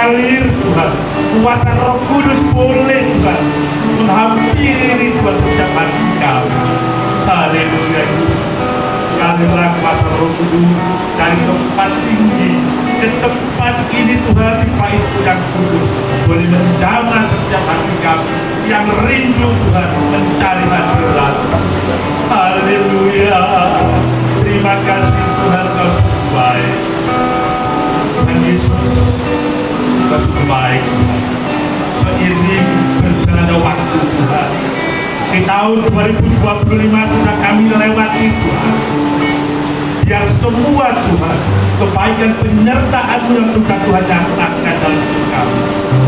mengalir Tuhan. Kuasa Roh Kudus boleh Tuhan menghampiri Tuhan setiap hati kami. Haleluya. Galirlah kuasa Roh Kudus dari tempat tinggi ke tempat ini Tuhan, di Bait yang kudus boleh menjamah setiap hati kami yang rindu Tuhan mencari hadirat. Haleluya. Terima kasih Tuhan, Kau sungguh baik. Tuhan Yesus, Kau sungguh baik Tuhan. Seiring berjalannya waktu Tuhan, di tahun 2025 sudah kami lewati Tuhan. Biar semua Tuhan, kebaikan penyertaan-Mu yang sudah Tuhan nyatakan dalam hidup kami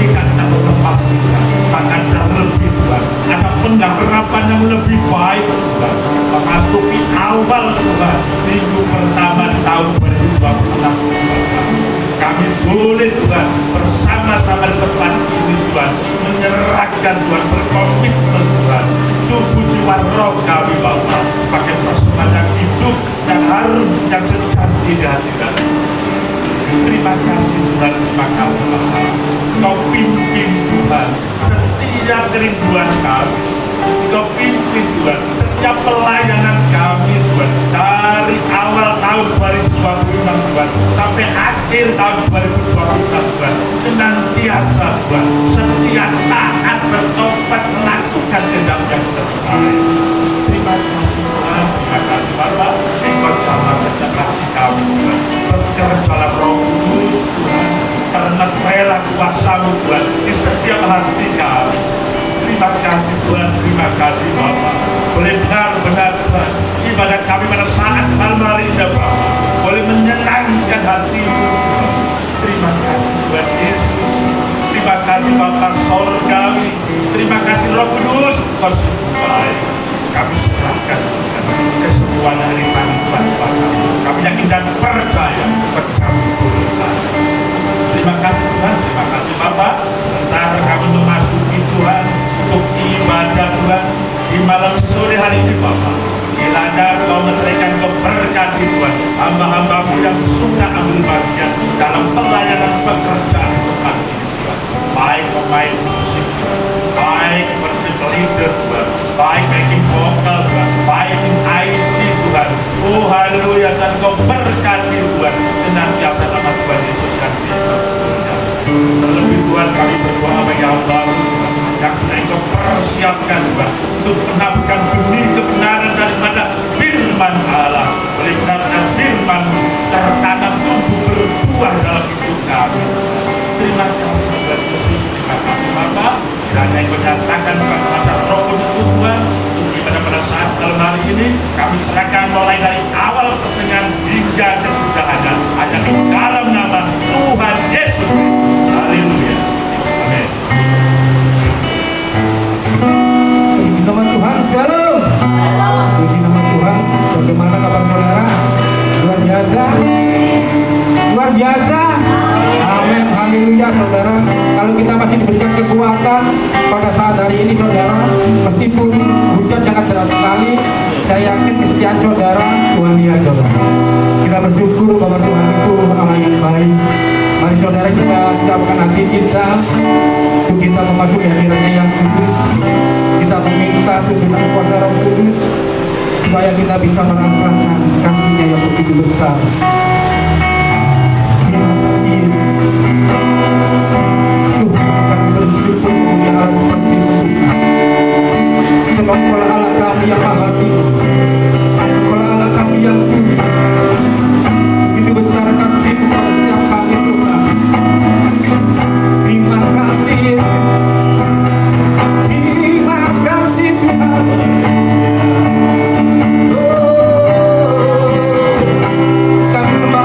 tidak terlepas Tuhan, bahkan terlebih Tuhan. Ada pengharapan yang lebih baik Tuhan, memasuki awal Tuhan minggu pertama tahun 2026 Tuhan. Kami boleh Tuhan bersama-sama di tempat ini Tuhan menyerahkan Tuhan, berkomitmen Tuhan tubuh jiwa roh kami Bapa pakai persembahan yang hidup, yang harum, yang sejati di hadirat. Terima kasih Tuhan, terima kasih Bapa. Kau pimpin Tuhan setiap kerinduan kami. Kau pimpin Tuhan setiap pelayanan kami Tuhan, dari awal tahun 2026 Tuhan sampai akhir tahun 2026 Tuhan. Senantiasa Tuhan setia, taat, bertobat, melakukan kehendak yang terbaik. Terima kasih Tuhan, terima kasih Bapa. Engkau jamah setiap hati kami Tuhan, bekerjalah Roh Kudus Tuhan, karena rela kuasa-Mu Tuhan di setiap hati kami. Terima kasih Tuhan, terima kasih Bapa. Boleh benar-benar Tuhan ibadah kami pada saat malam hari ini Bapa boleh menyenangkan hati-Mu Tuhan. Terima kasih Tuhan Yesus. Terima kasih Bapa Sorgawi. Terima kasih Roh Kudus, Kau sungguh baik. Kami serahkan Tuhan ke semua dari Tuhan Bapa. Kami yakin dan percaya bagi kami Tuhan. Terima kasih Tuhan, terima kasih Bapa. Sebentar kami memasuki Tuhan untuk ibadah Tuhan di malam sore hari ini Bapa. Kiranya Kau memberikan keberkati Tuhan hamba-hamba-Mu yang sudah ambil bagian dalam pelayanan pekerjaan tempat ini Tuhan. Baik pemain musik Tuhan, baik worship leader Tuhan, baik backing vokal Tuhan, baik IT Tuhan. Oh haleluya, dan Kau berkati Tuhan senantiasa nama Tuhan Yesus yang Kristus. Terlebih Tuhan kami berdoa bagi hamba-Mu Tuhan yang sudah Engkau persiapkan Tuhan untuk menaburkan benih kebenaran daripada firman Allah. Oleh karena firman tertanam tumbuh berbuah dalam hidup kami. Terima kasih Tuhan Yesus, terima kasih Bapa. Kiranya Engkau nyatakan kuasa Roh Kudus Tuhan untuk ibadah pada saat dalam hari ini. Kami serahkan mulai dari awal pertengahan hingga kesudahannya hanya di dalam nama Tuhan Yesus. Haleluya. Amin. Puji nama Tuhan, shalom. Puji nama Tuhan. Bagaimana kabar saudara? Luar biasa. Luar biasa. Amin. Haleluya saudara. Kalau kita masih diberikan kekuatan pada saat hari ini saudara, meskipun hujan sangat deras sekali, saya yakin kesetiaan saudara Tuhan lihat saudara. Kita bersyukur bahwa Tuhan itu Allah yang baik. Mari saudara kita siapkan hati kita untuk kita memasuki hadiratnya yang kudus. Kita meminta tuntunan kuasa Roh Kudus supaya kita bisa merasakan kasih-Nya yang begitu besar. Terima kasih Yesus. Tuhan kami bersyukur punya Allah seperti itu. Sebab Kaulah Allah kami yang maha tinggi, Kaulah Allah kami yang tinggi. Begitu besar kasih-Mu pada setiap kami Tuhan. Terima kasih Yesus. Terima kasih Tuhan. Kami sembah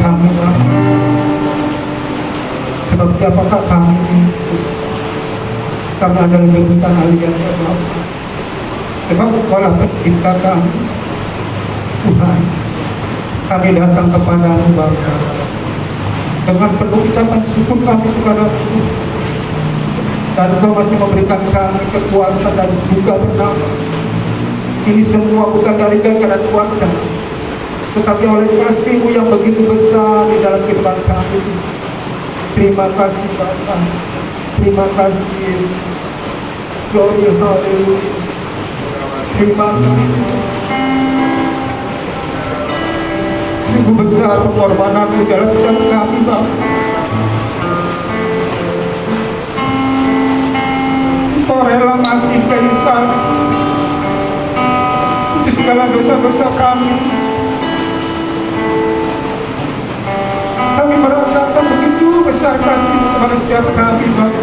kami, Bapa. Sebab siapakah kami ini? Kami adalah jemputan kalian, ya Bapa. Sebab Engkaulah pencipta kami, Tuhan. Kami datang kepadamu, Bapa. Dengan penuh ucapan syukur kami kepada Tuhan. Dan Engkau masih memberikan kami kekuatan dan juga bernafas. Ini semua bukan dari kekuatan kuasa, tetapi oleh kasih-Mu yang begitu besar di dalam kehidupan kami. Terima kasih Bapa. Terima kasih Yesus. Glory, haleluya. Terima kasih. Sungguh besar pengorbanan-Mu dalam setiap kami, Bapa. Engkau rela mati kayu salib untuk segala dosa-dosa kami. Kami merasakan begitu besar kasih-Mu kepada setiap kami, Bapa.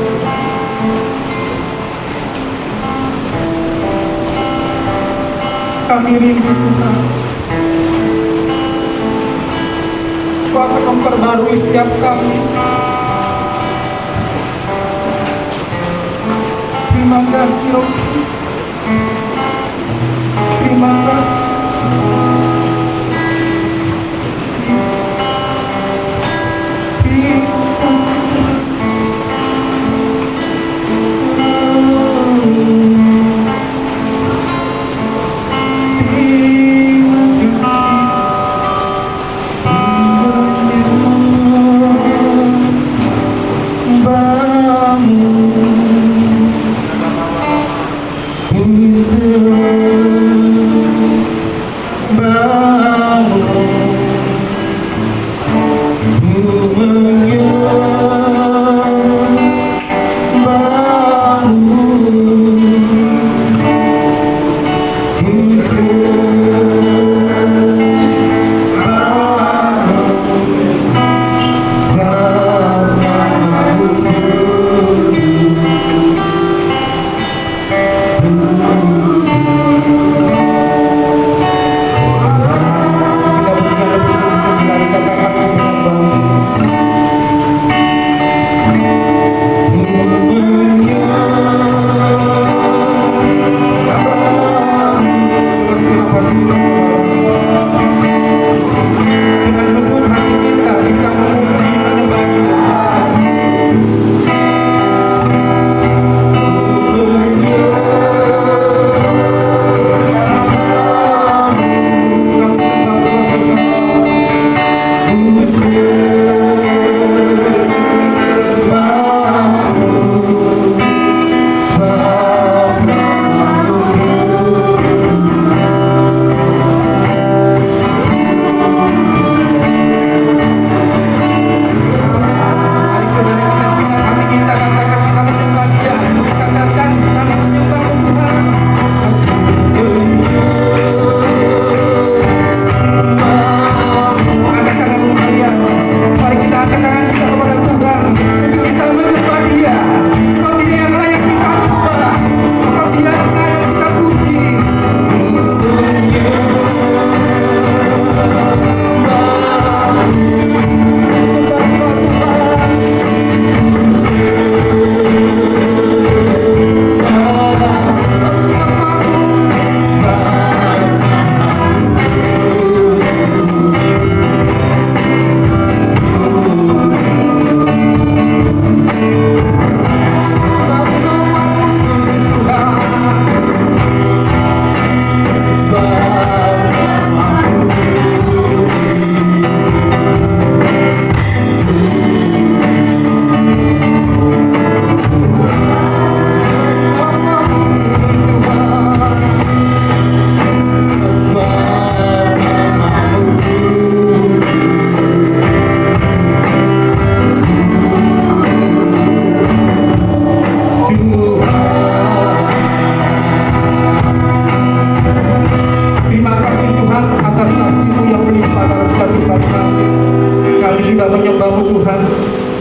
Kami rindu Tuhan. Kau akan memperbarui setiap kami. Terima kasih, Roh Kudus. Terima kasih.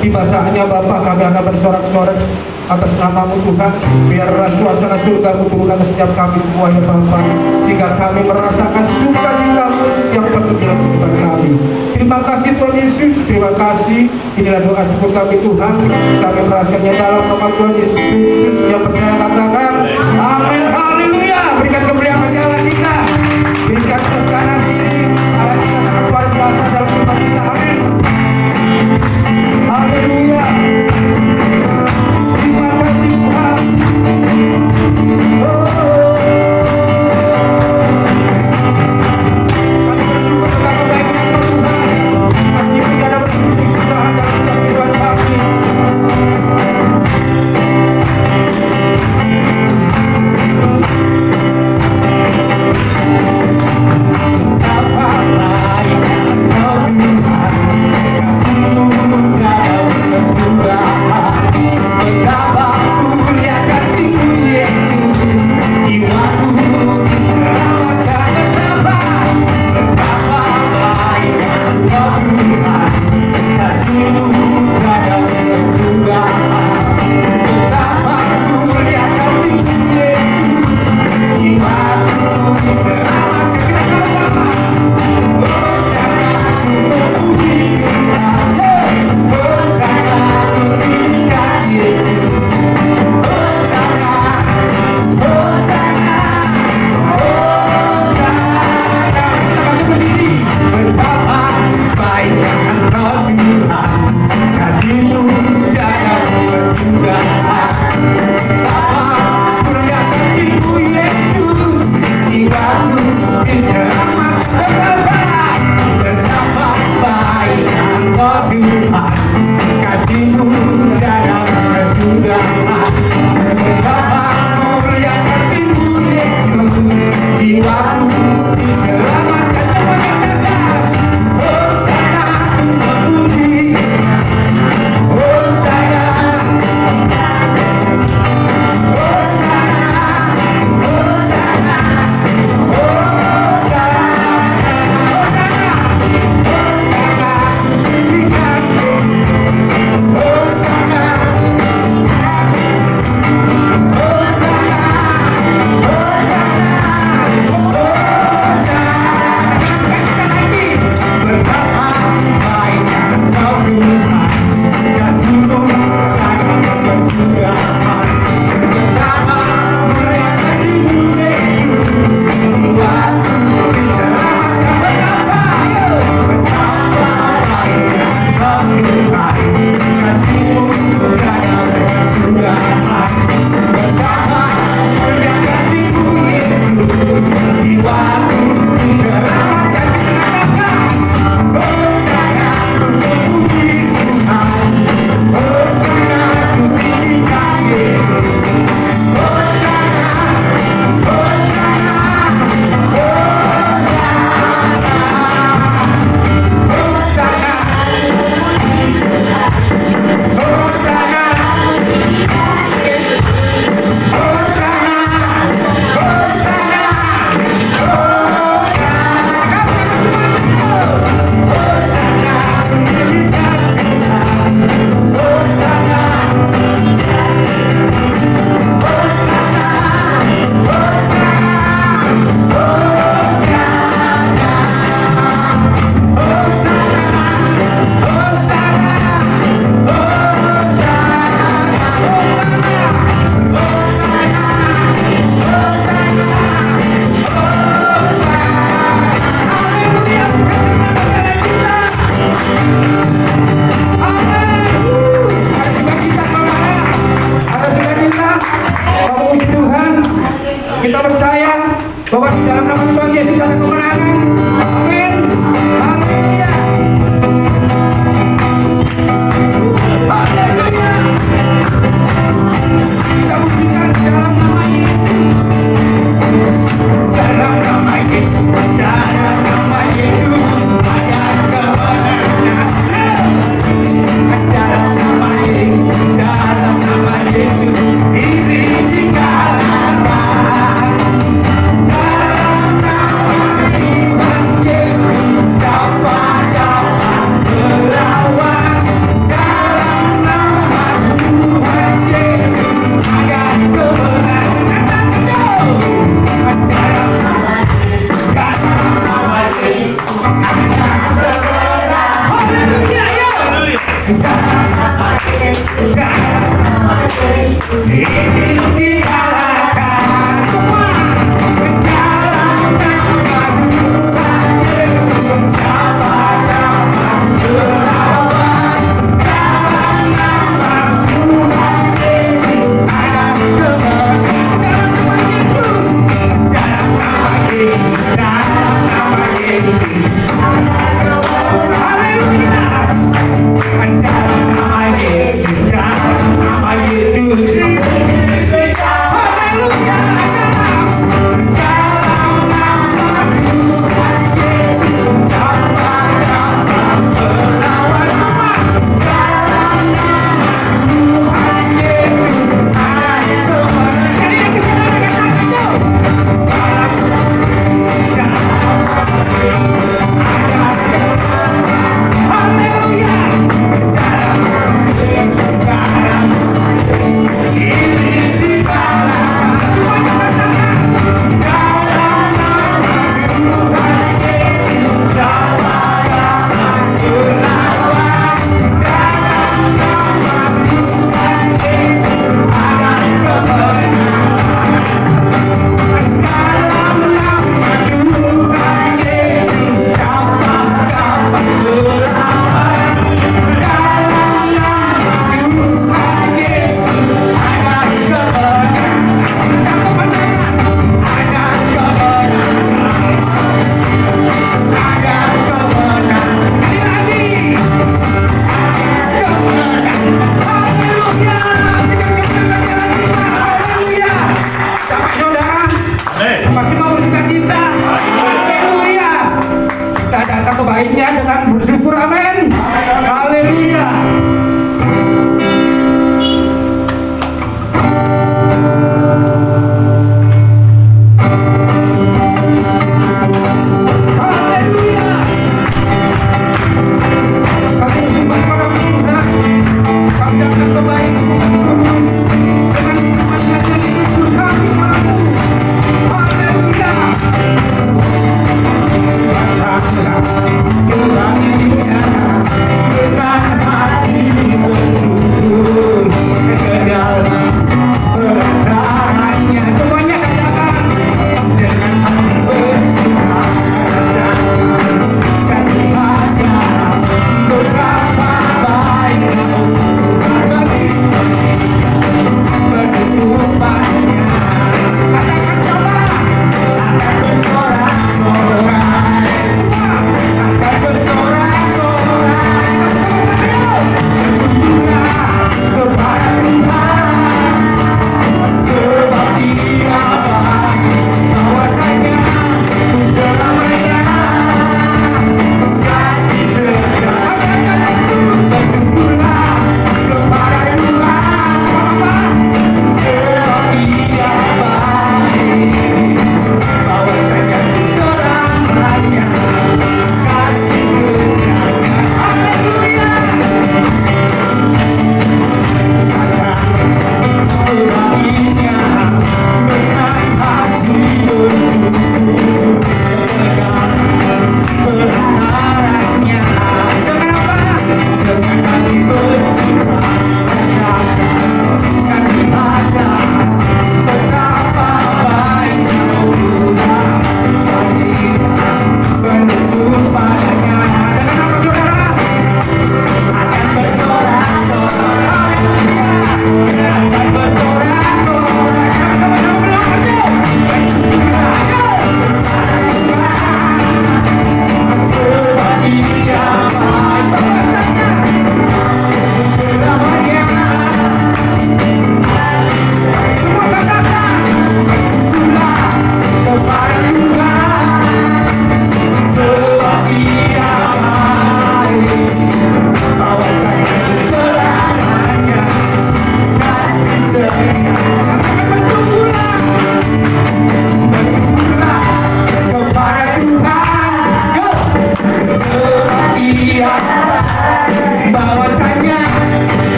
Di masanya Bapa kami akan bersorak-sorak atas nama-Mu Tuhan. Biarlah suasana surga-Mu turun atas setiap kami semua ya Bapa, sehingga kami merasakan sukacita-Mu yang penuh dalam kehidupan kami. Terima kasih Tuhan Yesus, terima kasih. Inilah doa syukur kami Tuhan. Kami merasakannya dalam nama Tuhan Yesus Kristus. Yang percaya katakan amin, haleluya. Berikan kemuliaan bagi Allah kita, berikan terus kanan kiri. Allah kita sangat luar biasa dalam kehidupan kita. Amin, haleluya. Terima kasih Tuhan. Kami bersyukur tentang kebaikan Tuhan. Masih tidak ada kesusahan dalam kehidupan kami. Yesus dikalahkan semua. Dalam nama Tuhan Yesus, siapa dapat melawan? Dalam nama Tuhan Yesus ada kemenangan. Dalam nama Yesus, dalam nama Yesus, haleluya. Dalam nama Yesus, dalam nama Yesus,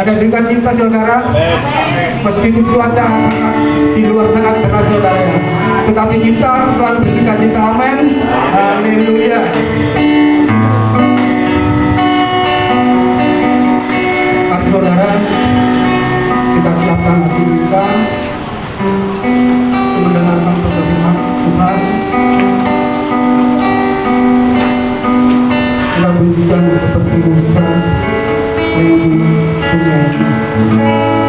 Ada sukacita saudara, meskipun cuaca di luar sangat keras saudara ya, tetapi kita harus selalu bersukacita. Amin. Haleluya. Mari saudara, kita siapkan hati kita untuk mendengarkan firman Tuhan. Kita bunyikan seperti Musa melintasi sungai.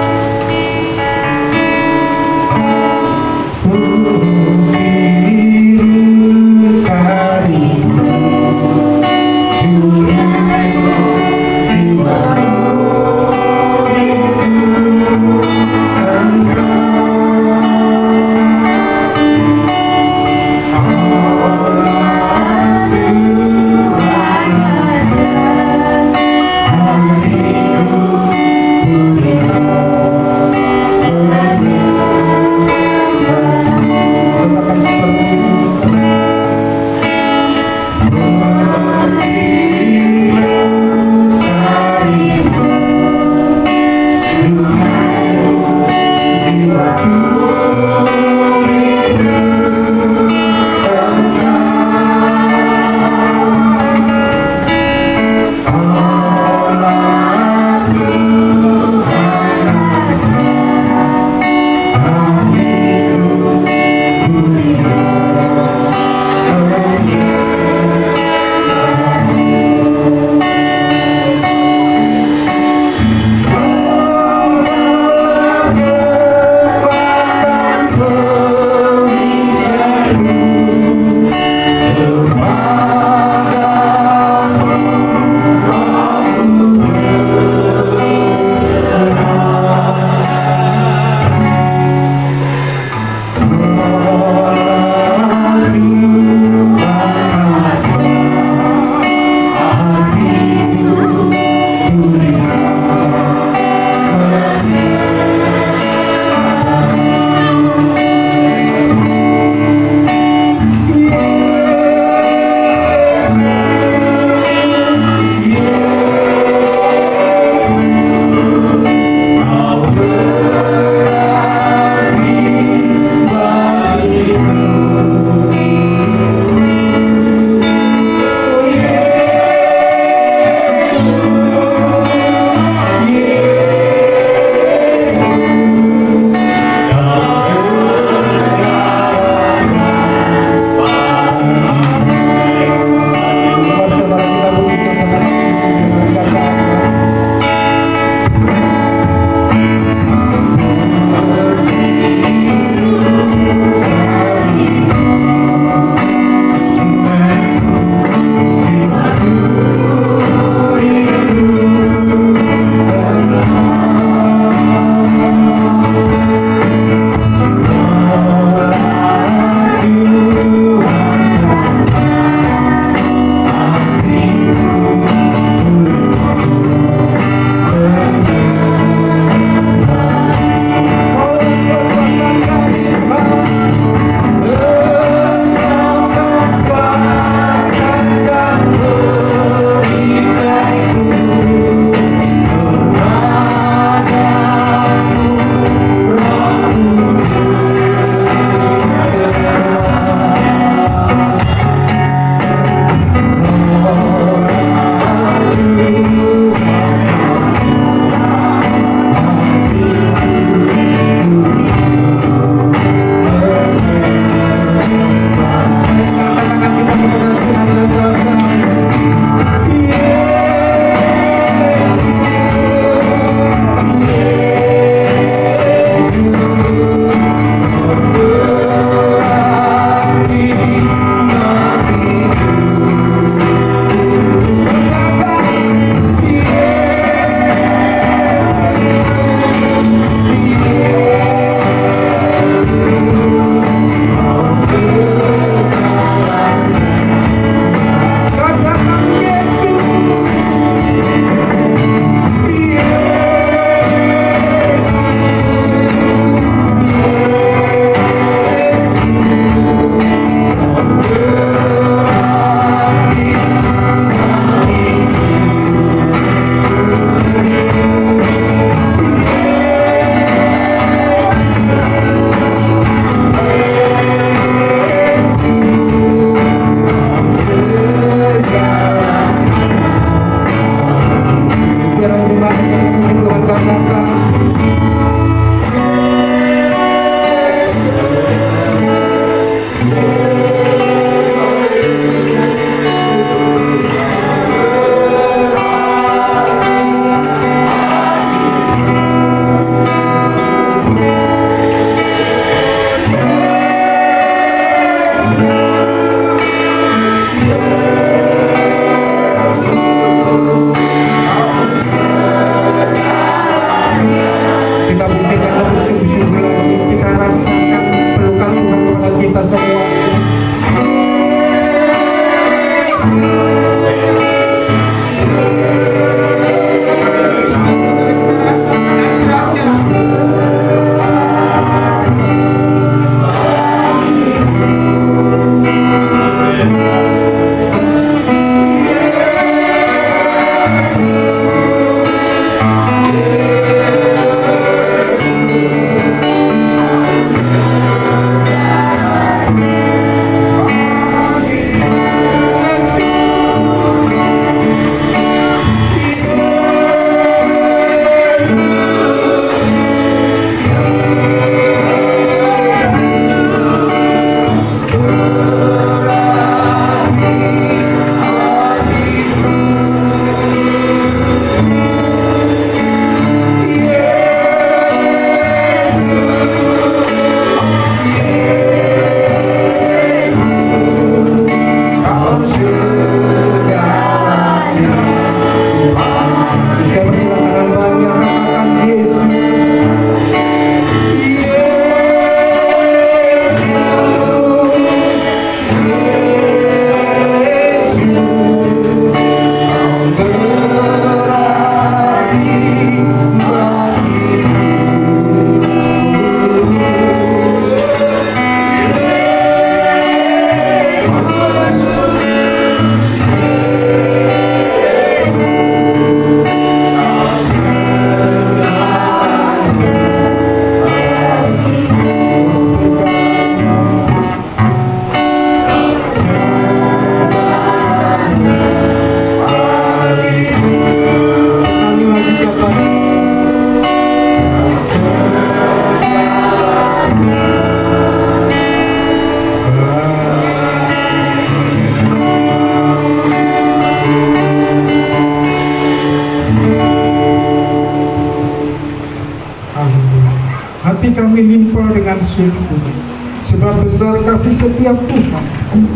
bersyukur. Sebab besar kasih setiap Tuhan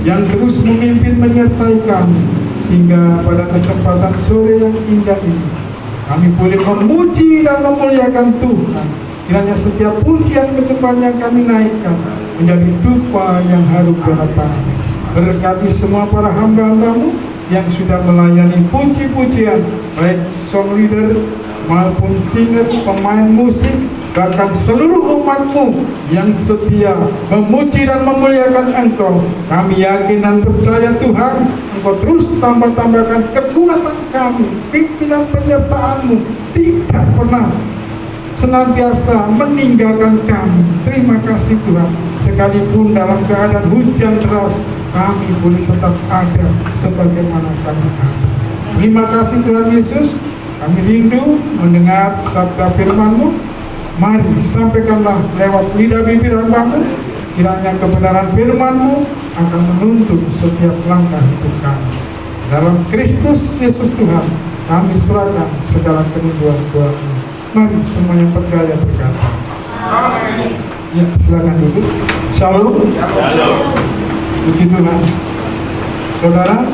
yang terus memimpin menyertai kami, sehingga pada kesempatan sore yang indah ini kami boleh memuji dan memuliakan Tuhan. Kiranya setiap pujian penyembahan yang kami naikkan menjadi dupa yang harum di hadapan-Mu. Berkati semua para hamba-hamba-Mu yang sudah melayani puji-pujian, baik song leader maupun singer, pemain musik, bahkan seluruh umat-Mu yang setia memuji dan memuliakan Engkau. Kami yakin dan percaya Tuhan, Engkau terus tambah-tambahkan kekuatan kami, pimpinan penyertaan-Mu tidak pernah senantiasa meninggalkan kami. Terima kasih Tuhan, sekalipun dalam keadaan hujan deras, kami boleh tetap ada sebagaimana kami ada. Terima kasih Tuhan Yesus, kami rindu mendengar sabda firman-Mu. Mari sampaikanlah lewat lidah bibir hamba-Mu, kiranya kebenaran firman-Mu akan menuntun setiap langkah hidup kami. Dalam Kristus Yesus Tuhan, kami serahkan segala kerinduan Tuhan. Mari semuanya percaya berkata amin. Ya, silakan duduk. Shalom. Puji Tuhan. Saudara,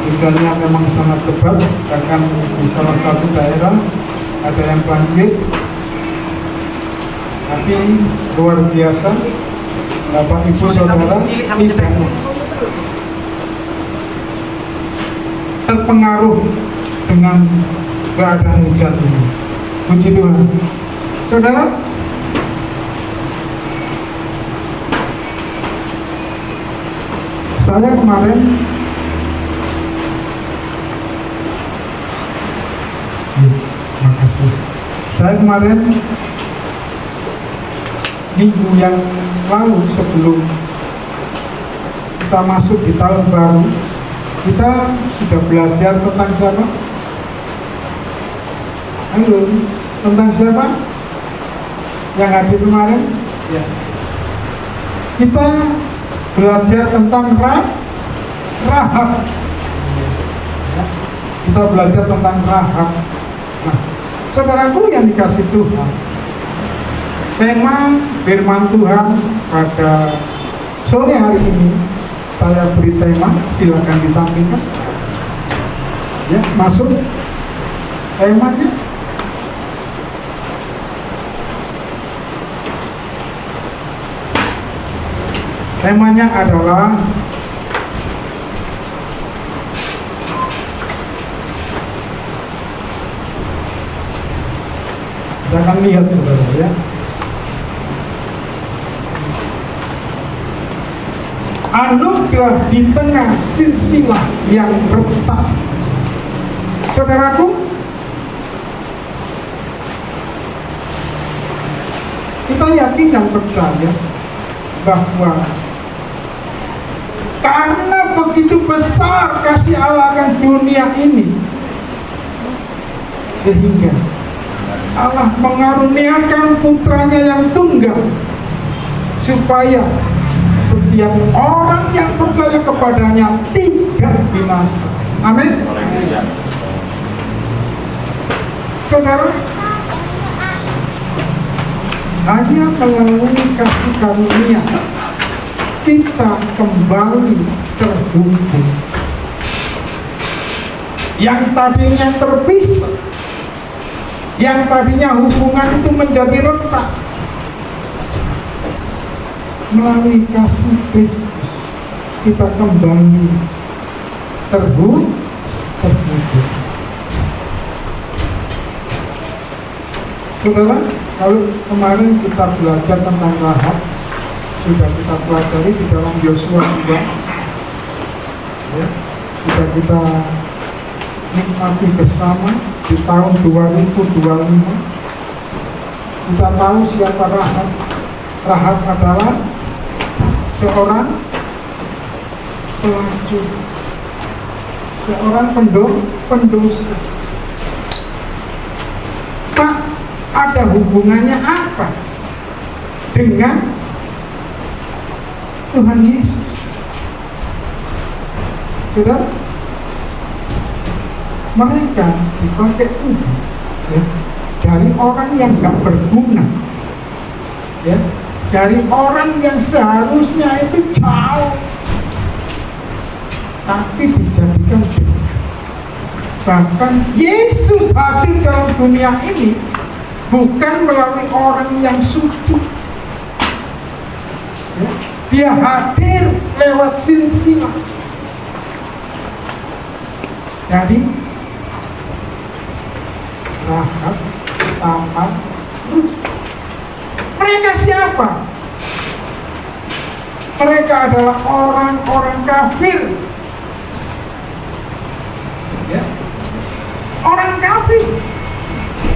hujannya memang sangat lebat, bahkan di salah satu daerah ada yang banjir. Tapi luar biasa, Bapak Ibu Saudara tidak terpengaruh dengan keadaan hujan ini. Puji Tuhan. Saudara, saya kemarin minggu yang lalu sebelum kita masuk di tahun baru, kita sudah belajar tentang siapa? Halo, tentang siapa? Yang hadir kemarin? Ya. Kita belajar tentang Rahab. Ya. Kita belajar tentang Rahab. Nah, saudaraku yang dikasih Tuhan, tema firman Tuhan pada sore hari ini saya beri tema, silakan ditampilkan. Ya, masuk temanya. Temanya adalah kita akan lihat saudara ya. Anugerah di tengah silsilah yang retak. Saudaraku, kita yakin dan percaya bahwa karena begitu besar kasih Allah akan dunia ini, sehingga Allah mengaruniakan putranya yang tunggal supaya setiap orang yang percaya kepadanya tidak binasa. Amin. Saudara, hanya melalui kasih karunia kita kembali terhubung. Yang tadinya terpisah, yang tadinya hubungan itu menjadi retak, melalui kasih Kristus kita kembali terhubung. Saudara, kalau kemarin kita belajar tentang Rahab, sudah kita pelajari di dalam Yosua 2, ya, sudah kita nikmati bersama di tahun 2025. Kita tahu siapa Rahab. Rahab adalah seorang pelacur, seorang pendosa. Pak, ada hubungannya apa dengan Tuhan Yesus? Saudara, mereka dipakai Tuhan ya, dari orang yang gak berguna ya, dari orang yang seharusnya itu jauh, tapi dijadikan dekat. Bahkan Yesus hadir dalam dunia ini bukan melalui orang yang suci, ya. Dia hadir lewat silsilah. Jadi Rahab, Tamar, Rut. Mereka siapa? Mereka adalah orang-orang kafir. Ya. Orang kafir.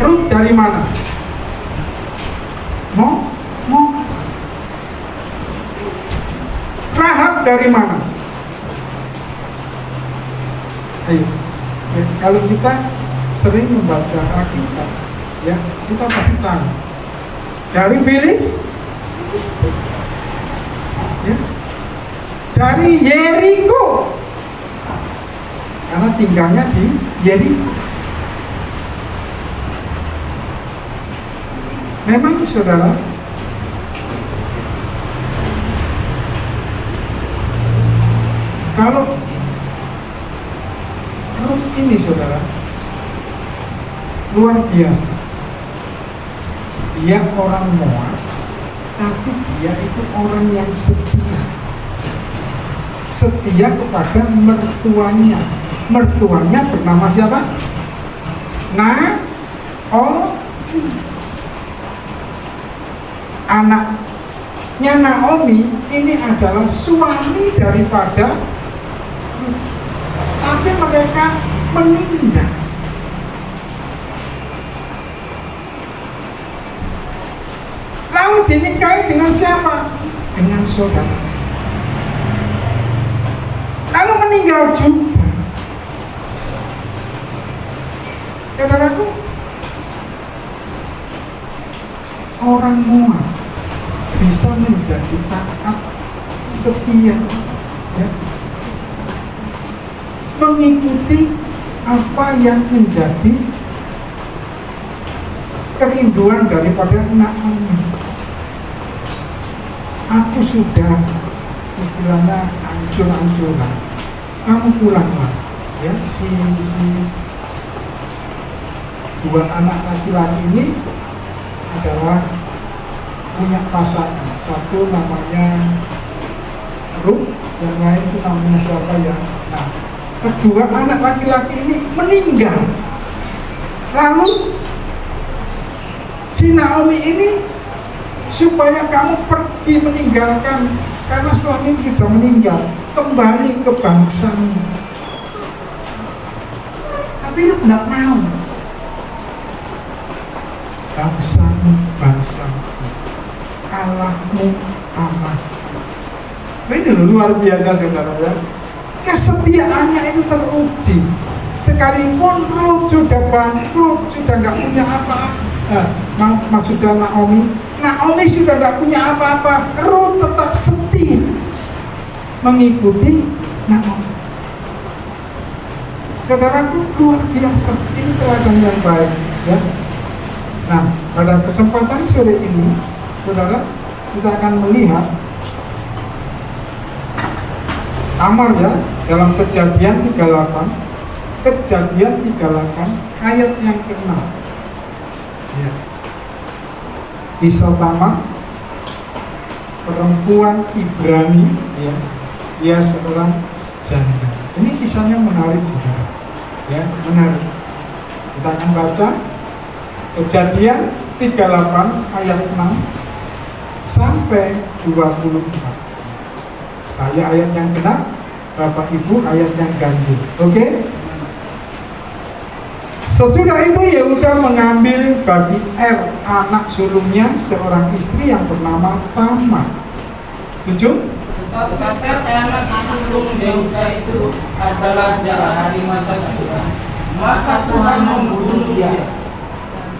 Rut dari mana? Mau? Rahab dari mana? Ayo. Kalau kita sering membaca Alkitab, ya, kita pasti tahu. Dari Filistin, ya. Dari Yeriko, karena tinggalnya di Yeriko. Memang saudara, kalau ini saudara luar biasa. Dia orang Moab, tapi dia itu orang yang setia. Setia kepada mertuanya. Mertuanya bernama siapa? Anaknya Naomi ini adalah suami daripada, tapi mereka meninggal. Lalu dinikahi dengan siapa? Dengan saudara. Lalu meninggal juga. Saudaraku, orang Moab bisa menjadi taat, setia, ya, mengikuti apa yang menjadi kerinduan daripada Naomi. Aku sudah istilahnya hancur-hancuran, kamu pulanglah, ya. Si dua anak laki-laki ini adalah punya pasangan, satu namanya Ruth, yang lain itu namanya siapa ya? Nah, kedua anak laki-laki ini meninggal. Lalu si Naomi ini supaya kamu pergi meninggalkan, karena suami sudah meninggal, kembali ke bangsamu. Tapi lu nggak mau. Bangsamu, Allahmu, Allah. Ini luar biasa saudara ya. Kesetiaannya itu teruji. Sekalipun Ruth sudah bangkrut, sudah nggak punya apa-apa. Maksudnya Naomi sudah nggak punya apa-apa. Ruth tetap setia mengikuti Naomi. Saudaraku, luar biasa. Ini teladan yang baik, ya. Nah, pada kesempatan sore ini, saudara, kita akan melihat Tamar ya, dalam Kejadian 38 ayat yang ke-6. Ya. Kisah Tamar, perempuan Ibrani, ya, dia seorang janda. Ini kisahnya menarik saudara, ya, menarik. Kita akan baca Kejadian 38 ayat 6 sampai 24. Saya ayat yang genap, Bapak Ibu ayat yang ganjil. Oke? Sesudah itu Yehuda mengambil bagi anak sulungnya seorang istri yang bernama Tamar. Tujuh? Tetapi anak sulung Yehuda itu adalah jahat di mata Tuhan, maka Tuhan membunuh dia.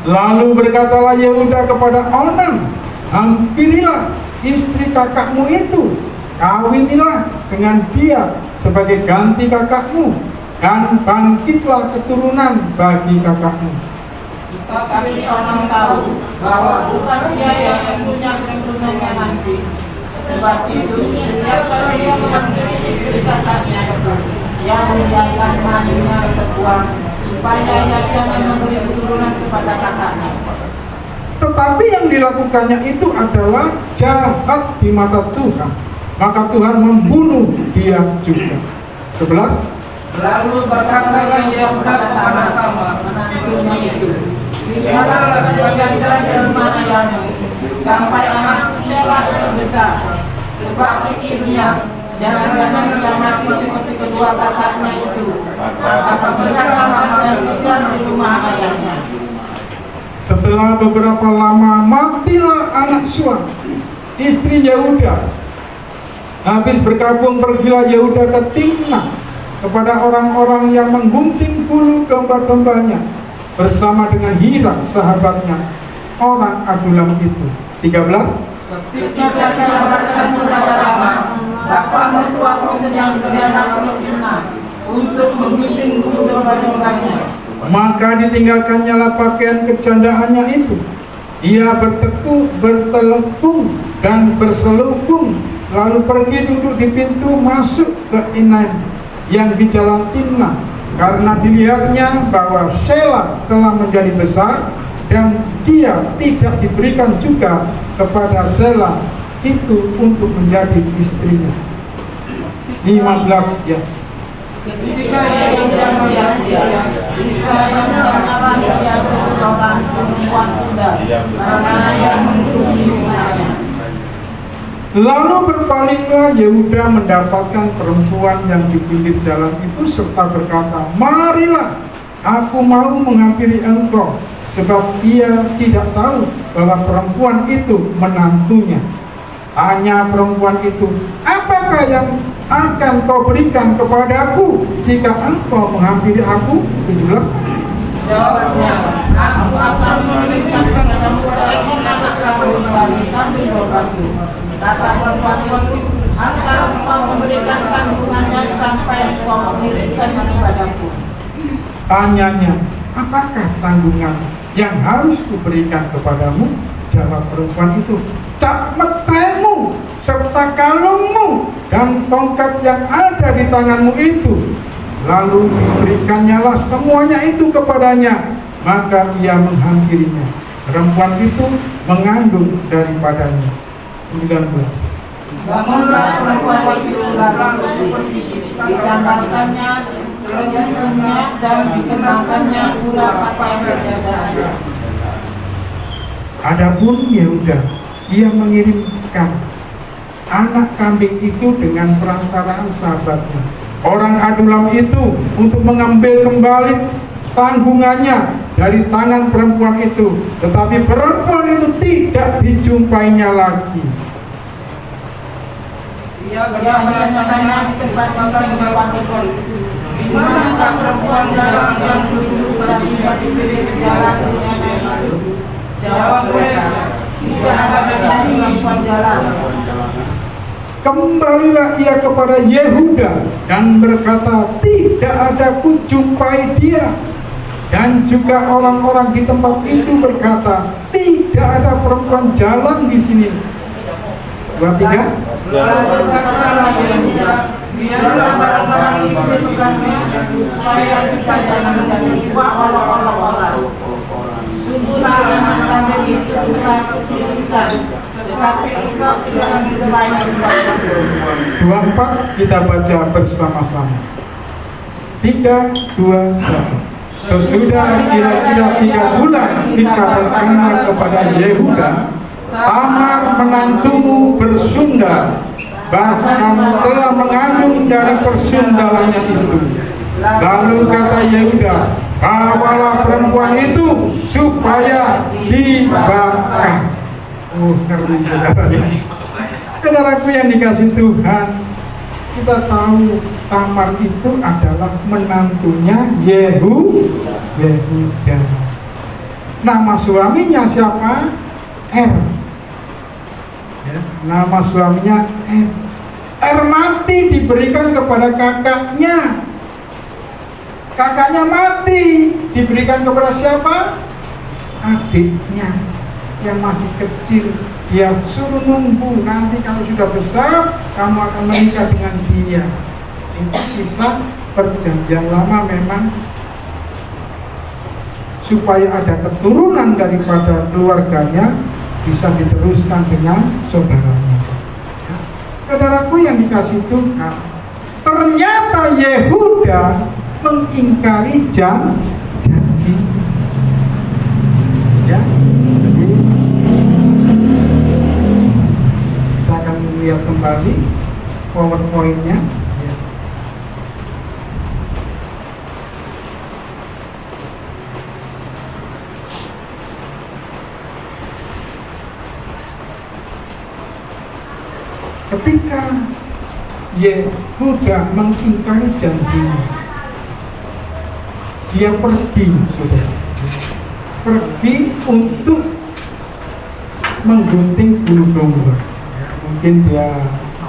Lalu berkatalah Yehuda kepada Onan, hampirilah istri kakakmu itu, kawinilah dengan dia sebagai ganti kakakmu, dan bangkitlah keturunan bagi kakakmu. Tetapi orang tahu bahwa bukan dia yang punya keturunannya nanti. Sebab itu setiap kali dia mengambil istri kakaknya itu, ia membiarkan mandinya terbuang supaya ia jangan memberi keturunan kepada kakaknya. Tetapi yang dilakukannya itu adalah jahat di mata Tuhan, maka Tuhan membunuh dia juga. 11. Lalu berkatalah Yehuda kepada Tamar menantunya itu, tinggallah sebagian jalan di rumah ayahmu sampai anakku Shelah terbesar. Sebab pikirnya jangan-jangan dia mati seperti kedua kakaknya itu, maka berkatalah dan tinggal di rumah ayahnya. Setelah beberapa lama matilah anak Sua, istri Yehuda. Habis berkabung pergilah Yehuda ke Timnah kepada orang-orang yang menggunting bulu domba-dombanya bersama dengan Hira sahabatnya, orang Adulam itu. 13. Ketika dia berkata kepada Tamar, bapa mertuaku sedang berjalan ke Timnah untuk menggunting bulu domba-dombanya. Maka ditinggalkannya pakaian kejandaannya itu. Ia bertelekung dan berselubung, lalu pergi duduk di pintu masuk ke Enaim yang di jalan Timnah, karena dilihatnya bahwa Shelah telah menjadi besar dan dia tidak diberikan juga kepada Shelah itu untuk menjadi istrinya. 15 ya. Ketika ia melihat dia, bisa yang bernama dia seseorang perempuan sudah, karena ia menutupi mukanya. Lalu berpalinglah Yehuda mendapatkan perempuan yang di pinggir jalan itu serta berkata, marilah, aku mau menghampiri engkau, sebab ia tidak tahu bahwa perempuan itu menantunya. Hanya perempuan itu, apakah yang akan kau berikan kepadaku jika engkau menghampiri aku? 17. Jawabnya, aku akan memberikan kepadamu seekor anak kambing dari kambing dombaku. Kata perempuan itu, asal engkau memberikan tanggungannya sampai engkau mengirimkan kepadaku. Tanyanya, apakah tanggungan yang harus kuberikan kepadamu? Jawab perempuan itu, cap metremu serta kalungmu dan tongkat yang ada di tanganmu itu. Lalu diberikannya lah semuanya itu kepadanya, maka ia menghampirinya. Perempuan itu mengandung daripadanya. 19. Bangunlah perempuan itu lalu pergi, ditambahkannya telurnya dan dikenakannya pula pakaian kejahatannya. Adapun Yehuda, ia mengirimkan anak kambing itu dengan perantaraan sahabatnya, orang Adulam itu, untuk mengambil kembali tanggungannya dari tangan perempuan itu. Tetapi perempuan itu tidak dijumpainya lagi. Ia bertanya-tanya di tempat tinggal perempuan itu, di manakah perempuan jalan yang dulu berada di pinggir jalan itu? Jawab mereka, tidak ada di sini perempuan jalan. Kembalilah ia kepada Yehuda dan berkata, tidak ada kujumpai dia. Dan juga orang-orang di tempat itu berkata, tidak ada perempuan jalan di sini. 23. Lalu berkatalah Yehuda, biarlah barang-barang itu dipegangi, supaya kita jangan menjadi olok-olok orang. Sungguhlah anak kambing itu telah kukirimkan, tetapi engkau tidak menjumpainya kepadaku. 24 kita baca bersama-sama. 3, 2, 1. Sesudah kira-kira 3 bulan dikatakanlah kepada Yehuda, Tamar menantumu bersundal, bahkan telah mengandung dari persundalannya itu. Lalu kata Yehuda, bawalah perempuan itu supaya dibakar. Oh, ngeri saudaranya. Saudaraku yang dikasih Tuhan, kita tahu Tamar itu adalah menantunya Yehuda. Nama suaminya siapa? Ya, nama suaminya mati diberikan kepada kakaknya. Kakaknya mati diberikan kepada siapa? adiknya yang masih kecil, dia suruh nunggu, nanti kalau sudah besar kamu akan menikah dengan dia. Itu kisah perjanjian lama memang supaya ada keturunan daripada keluarganya bisa diteruskan dengan saudaranya. Saudaraku yang dikasih Tuhan, ternyata Yehuda mengingkari janji. Ya, jadi kita akan melihat kembali PowerPoint-nya. Ya. Ketika Yehuda mengingkari janjinya, dia pergi, saudara, pergi untuk menggunting bulu domba. Ya, mungkin dia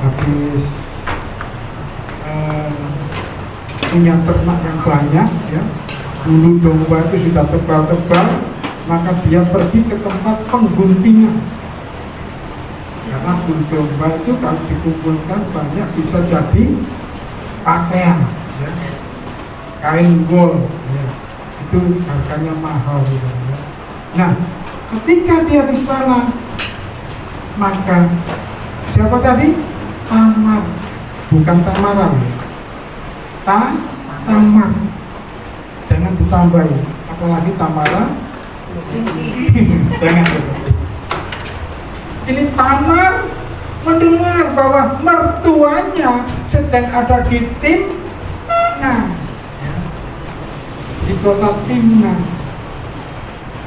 habis punya ternak yang banyak, ya, bulu domba itu sudah tebal-tebal, maka dia pergi ke tempat pengguntingan. Karena bulu domba itu kalau dikumpulkan banyak bisa jadi pakaian, ya. Kain wol, ya. Itu harganya mahal, ya. Nah, ketika dia di sana, maka siapa tadi? Tamar, bukan Tamara, ya. Tamar, jangan ditambahin, apalagi Tamara. Jangan. Ini Tamar mendengar bahwa mertuanya sedang ada di Timna, di kota Timna.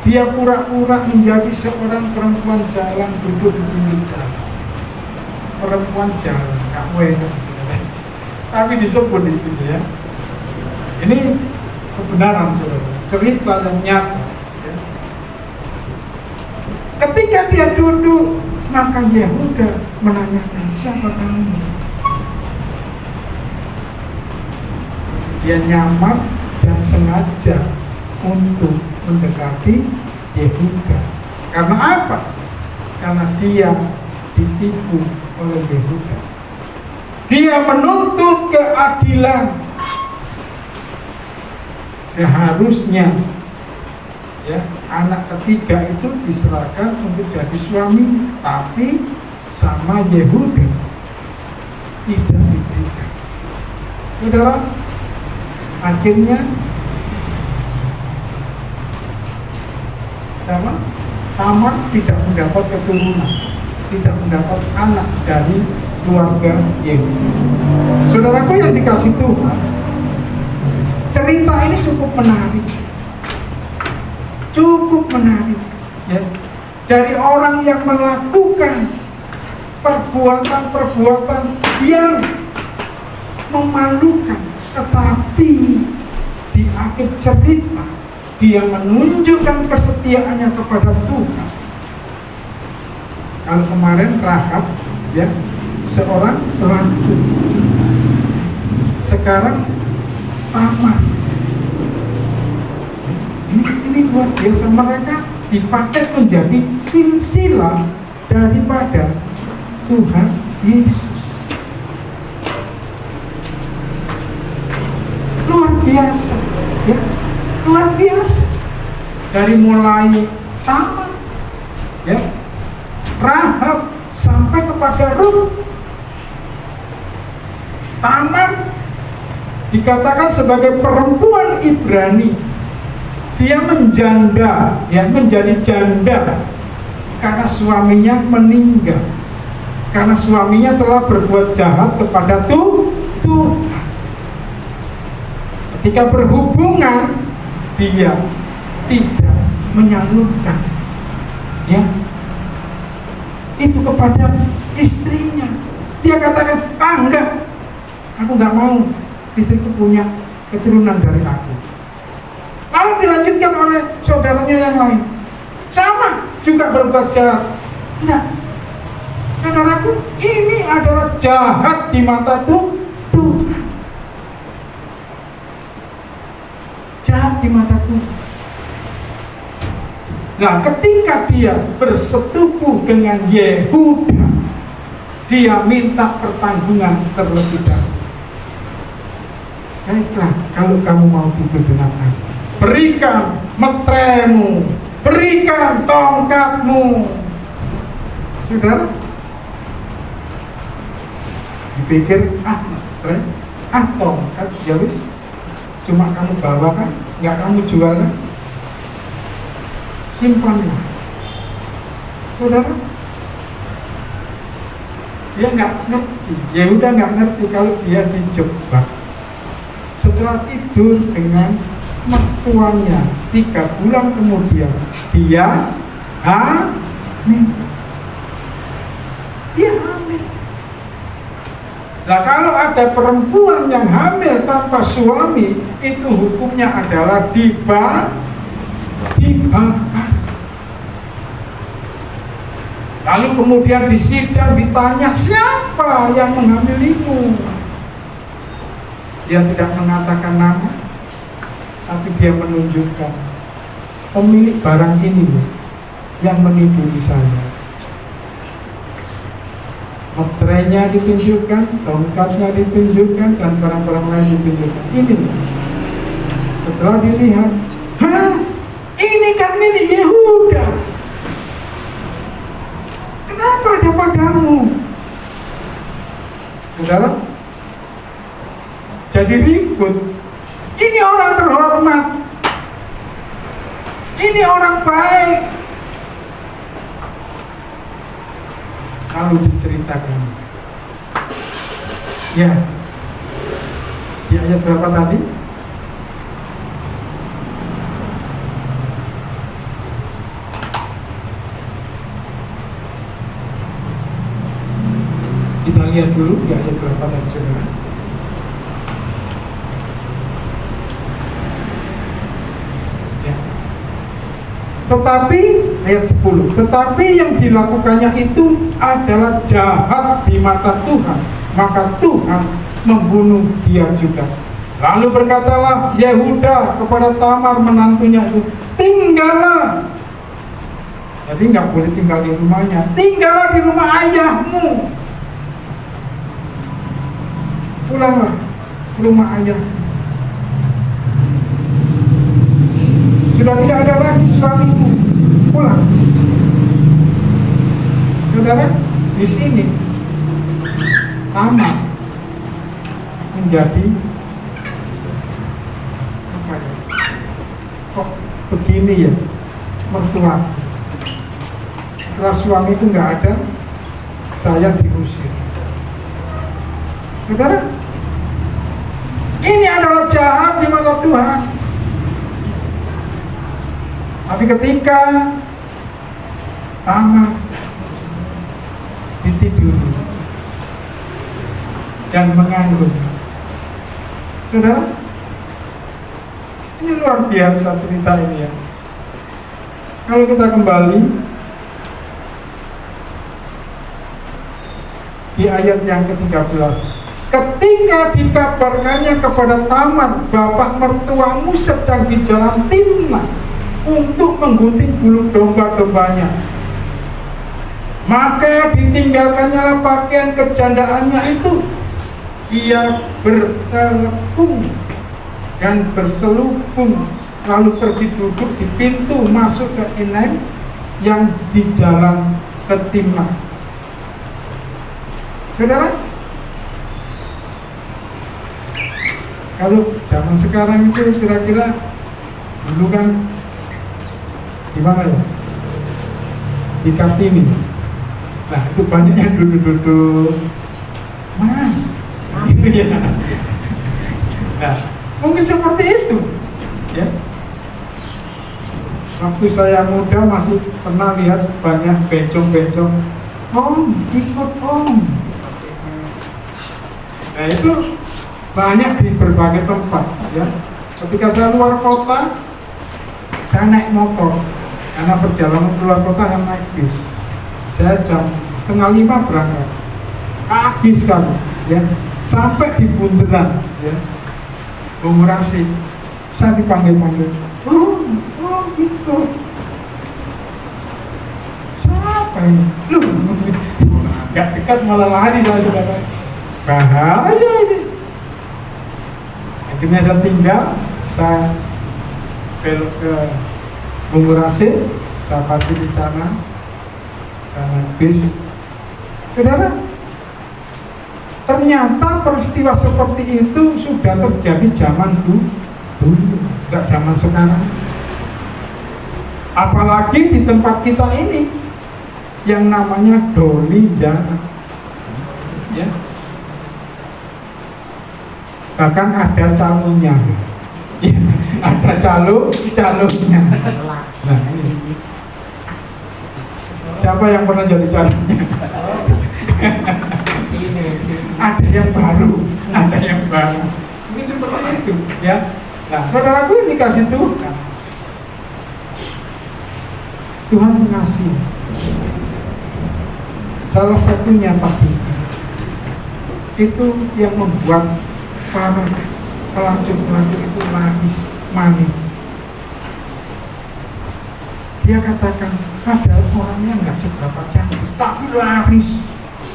Dia pura-pura menjadi seorang perempuan jalan, duduk di pinggir jalan. Perempuan jalan, kamu enak, tapi disebut di sini, ya. Ini kebenaran, saudara, cerita yang nyata. Ya. Ketika dia duduk, maka Yehuda menanyakan, siapa kamu? Dia nyamar dan sengaja untuk mendekati Yehuda. Karena apa? Karena dia ditipu oleh Yehuda. Dia menuntut keadilan. Seharusnya, ya, anak ketiga itu diserahkan untuk jadi suami, tapi sama Yehuda tidak diberikan. Saudara, akhirnya sama Tamar tidak mendapat keturunan, tidak mendapat anak dari keluarga Yehuda. Saudaraku yang dikasih Tuhan, cerita ini cukup menarik. Cukup menarik, ya. Dari orang yang melakukan perbuatan-perbuatan yang memalukan, tetapi di akhir cerita dia menunjukkan kesetiaannya kepada Tuhan. Kalau kemarin Rahab, ya, seorang pelaku. Sekarang Tamar. Ini luar biasa, mereka dipakai menjadi silsilah daripada Tuhan Yesus. Luar biasa, ya, luar biasa. Dari mulai Tamar, ya, Rahab sampai kepada Rut. Tamar dikatakan sebagai perempuan Ibrani. Dia menjanda, ya, menjadi janda karena suaminya meninggal. Karena suaminya telah berbuat jahat kepada Tuhan. Ketika berhubungan, dia tidak menyalurkan, ya, itu kepada istrinya. Dia katakan, enggak, aku nggak mau istriku punya keturunan dari aku. Lalu dilanjutkan oleh saudaranya yang lain, sama juga berbuat jahat. Enggak, saudaraku, ini adalah jahat di mata Tuhan. Jahat di mata Tuhan. Nah, ketika dia bersetubuh dengan Yehuda, dia minta pertanggungan terlebih dahulu. Baiklah, kalau kamu mau tidur dengan aku, berikan metremu, berikan tongkatmu. Saudara, dipikir, metre, tongkat, ya wis, cuma kamu bawa kan, nggak kamu jual kan? Simpanlah. Saudara, dia nggak ngerti, ya udah nggak ngerti kalau dia dijebak. Setelah tidur dengan mertuanya 3 bulan kemudian, dia hamil. Dia hamil. Nah, kalau ada perempuan yang hamil tanpa suami, itu hukumnya adalah dibakar. Lalu kemudian di sidang ditanya, siapa yang menghamilimu? Dia tidak mengatakan nama, tapi dia menunjukkan pemilik barang ini yang meniduri saya. Metrenya ditunjukkan, tongkatnya ditunjukkan, dan barang-barang lain ditunjukkan. Ini setelah dilihat, ini kan milik Yehuda. Kenapa ada padamu? Saudara, jadi ribut. Ini orang terhormat, ini orang baik. Lalu diceritakan, ya, di ayat berapa tadi? Kita lihat dulu di ayat berapa tadi, saudara. Ya. Tetapi ayat 10, tetapi yang dilakukannya itu adalah jahat di mata Tuhan, maka Tuhan membunuh dia juga. Lalu berkatalah Yehuda kepada Tamar menantunya itu, tinggallah. Jadi nggak boleh tinggal di rumahnya, tinggallah di rumah ayahmu. Pulanglah ke rumah ayahmu. Sudah tidak ada lagi suamimu, pulang. Saudara, di sini Tamar menjadi apa ya? Kok begini ya, mertua. Setelah suami itu nggak ada, saya diusir. Saudara, ini adalah jahat di mata Tuhan. Tapi ketika Tamar ditiduri dan mengandung, saudara, ini luar biasa cerita ini ya. Kalau kita kembali di ayat yang ke-13, ketika dikabarkannya kepada Tamar, bapak mertuamu sedang di jalan Timnah untuk menggunting bulu domba-dombanya, maka ditinggalkannya pakaian kejandaannya itu. Ia bertelepung dan berselubung, lalu pergi duduk di pintu masuk ke Enem yang di jalan ke Timnah. Saudara, kalau zaman sekarang itu kira-kira dulu kan di mana ya? Di Kartini. Nah, itu banyak yang duduk-duduk, Mas, gitu ya. Nah, mungkin seperti itu, ya. Waktu saya muda masih pernah lihat banyak bencong-bencong, Om, ikut Om. Nah, itu banyak di berbagai tempat, ya. Ketika saya luar kota, saya naik motor. Karena perjalanan keluar kota kan naik bis. Saya jam 4:30 berangkat. Pagi sekali, ya. Sampai di Bundaran, ya. Bungurasi. Saya dipanggil-panggil. Oh, gitu. apa ini? Loh, gak dekat malah lari saya saudara. Bahaya ini. Akhirnya saya tinggal, saya belok ke Bungurase, saya parkir di sana naik bis. Saudara, ternyata peristiwa seperti itu sudah terjadi zaman dulu, nggak zaman sekarang. Apalagi di tempat kita ini yang namanya Doli Jana, ya. Bahkan ada calonnya, ya, ada calonnya. Nah, ini. Siapa yang pernah jadi calonnya? Ada yang baru. Mungkin seperti itu, ya. Nah, saudaraku ini kasih Tuhan. Tuhan mengasihi. Salah satunya pasti itu yang membuat para pelacur itu manis. Dia katakan, padahal orangnya nggak seberapa cantik, tapi laris.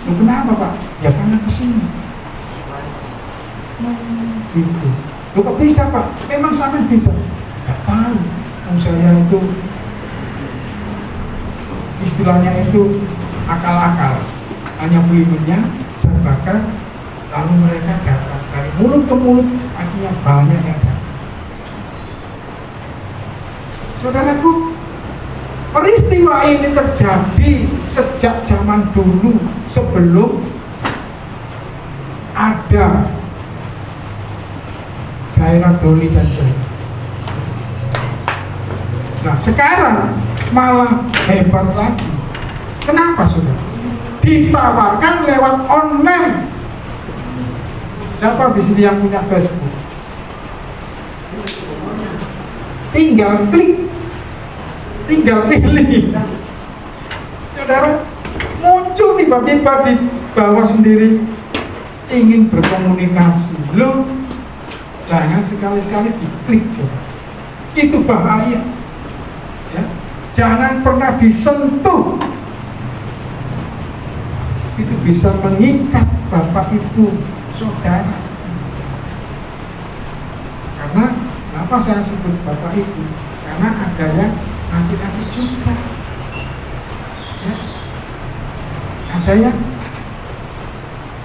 Loh, kenapa Pak? Ya karena kesini. Gitu. Loh, kok bisa Pak? Memang sampai bisa? Nggak tahu. Saya itu istilahnya itu akal-akal. Hanya beli minyak, saya bakar, lalu mereka datang dari mulut ke mulut, akhirnya banyak yang datang. Saudaraku, peristiwa ini terjadi sejak zaman dulu, sebelum ada daerah Doli dan Jaya. Nah, sekarang malah hebat lagi. Kenapa sudah? Ditawarkan lewat online. Siapa di sini yang punya Facebook? Tinggal klik, tinggal pilih. Saudara, muncul tiba-tiba di bawah sendiri ingin berkomunikasi. Loh, jangan sekali-sekali diklik. Itu bahaya. Ya. Jangan pernah disentuh. Itu bisa mengikat Bapak Ibu Saudara. Karena kenapa saya sebut Bapak Ibu? Karena ada yang laki-laki juga, ya. Ada yang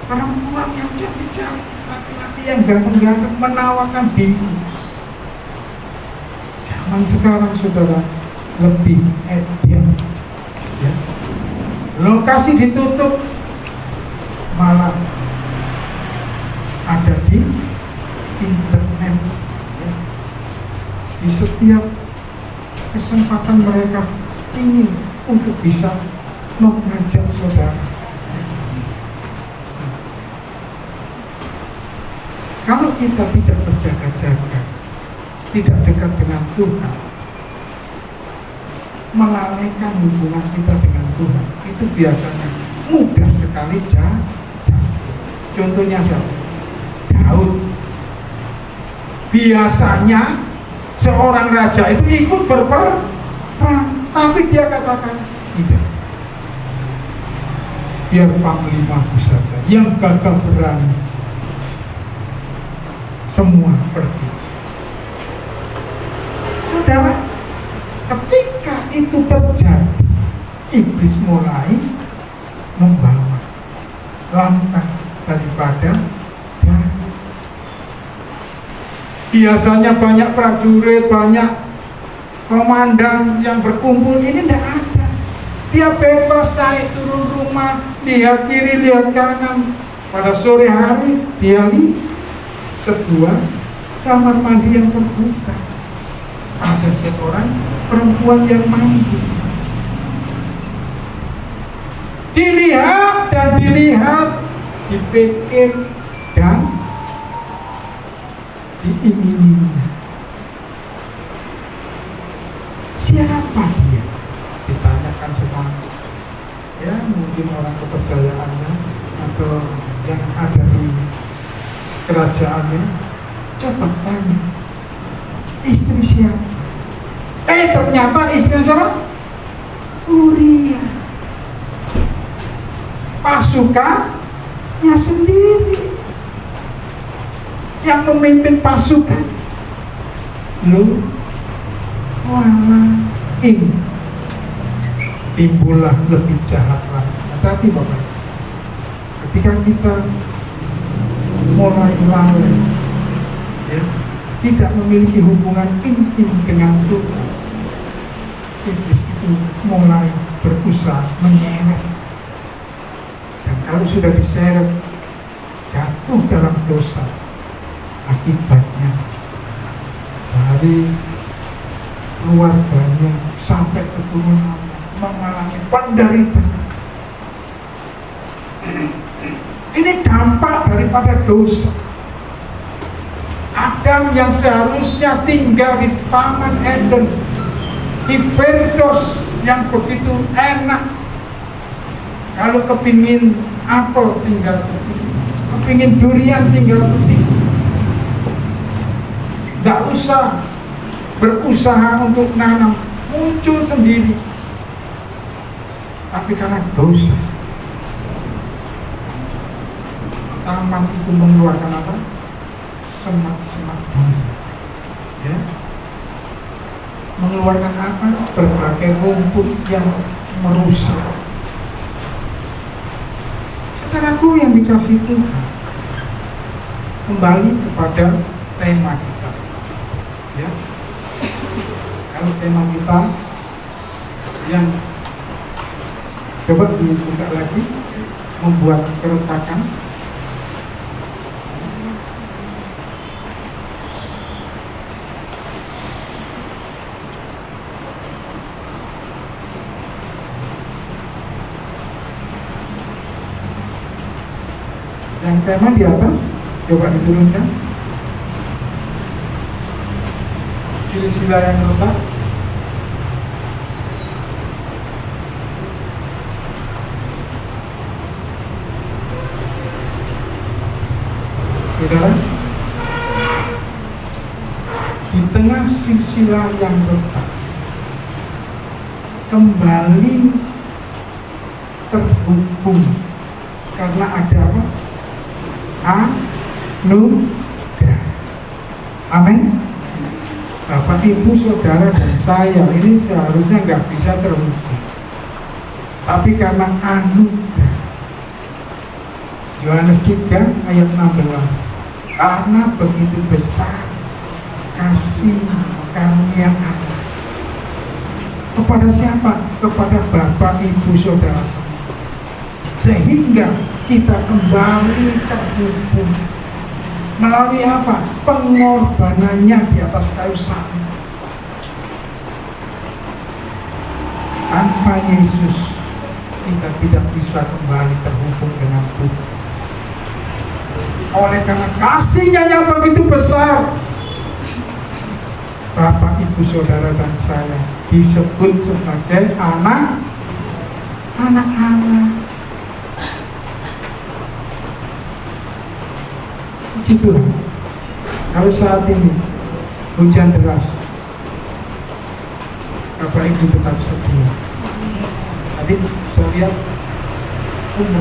perempuan yang cantik-cantik, laki-laki yang ganteng-ganteng menawarkan diri. Zaman sekarang saudara lebih edan, ya. Lokasi ditutup, malah ada di internet, ya. Di setiap kesempatan mereka ingin untuk bisa mengajak saudara. Kalau kita tidak berjaga-jaga, tidak dekat dengan Tuhan, melalaikan hubungan kita dengan Tuhan, itu biasanya mudah sekali jatuh. Contohnya siapa? Daud. Biasanya seorang raja itu ikut berperang, tapi dia katakan tidak. Biar panglimaku saja yang gagah berani, semua pergi. Saudara, ketika itu terjadi, iblis mulai membawa langkah daripada Daud. Biasanya banyak prajurit, banyak komandan yang berkumpul, ini tidak ada. Dia bebas naik turun rumah, lihat kiri, lihat kanan. Pada sore hari dia lihat sebuah kamar mandi yang terbuka. Ada seorang perempuan yang mandi. Dilihat dan dilihat, dipikir dan diingininya. Siapa dia? Ditanyakan semua, ya mungkin orang kepercayaannya atau yang ada di kerajaannya. Coba tanya, istri siapa? Ternyata istrinya siapa? Uria. pasukannya sendiri. Yang memimpin pasukan lu ini timbullah lebih jahat lagi. Hati-hati Bapak, ketika kita mulai lalai, ya, tidak memiliki hubungan intim dengan Tuhan, iblis itu mulai berusaha menyeret, dan kalau sudah diseret jatuh dalam dosa, akibatnya dari keluarganya sampai keturunannya mengalami penderitaan. Ini dampak daripada dosa. Adam yang seharusnya tinggal di Taman Eden, di Firdaus yang begitu enak, kalau kepingin apel tinggal petik, kepingin durian tinggal petik, gak usah berusaha untuk nanam, muncul sendiri. Tapi karena dosa, taman itu mengeluarkan apa? Semak-semak bunga, ya, mengeluarkan apa? Berbagai rumput yang merusak. Saudaraku yang dikasih Tuhan, kembali kepada tema kita, ya. Kalau tema kita yang coba dibuka lagi, membuat keretakan. Yang tema di atas, coba diturunkan. Silsilah yang retak. Saudara, di tengah silsilah yang retak, kembali terhubung karena ada apa? Anugerah. Amin. Bapak, Ibu, Saudara, dan saya ini seharusnya nggak bisa terhubung, tapi karena anugerah. Yohanes 3 ayat 16, karena begitu besar kasih karunia Allah. Kepada siapa? Kepada Bapak, Ibu, Saudara semua, sehingga kita kembali terhubung melalui apa? Pengorbanannya di atas kayu salib. Tanpa Yesus kita tidak bisa kembali terhubung dengan Tuhan. Oleh karena kasih-Nya yang begitu besar, Bapak, Ibu, Saudara, dan saya disebut sebagai anak Allah. Puji Tuhan. Kalau saat ini hujan deras, Bapak Ibu tetap setia. Tadi saya lihat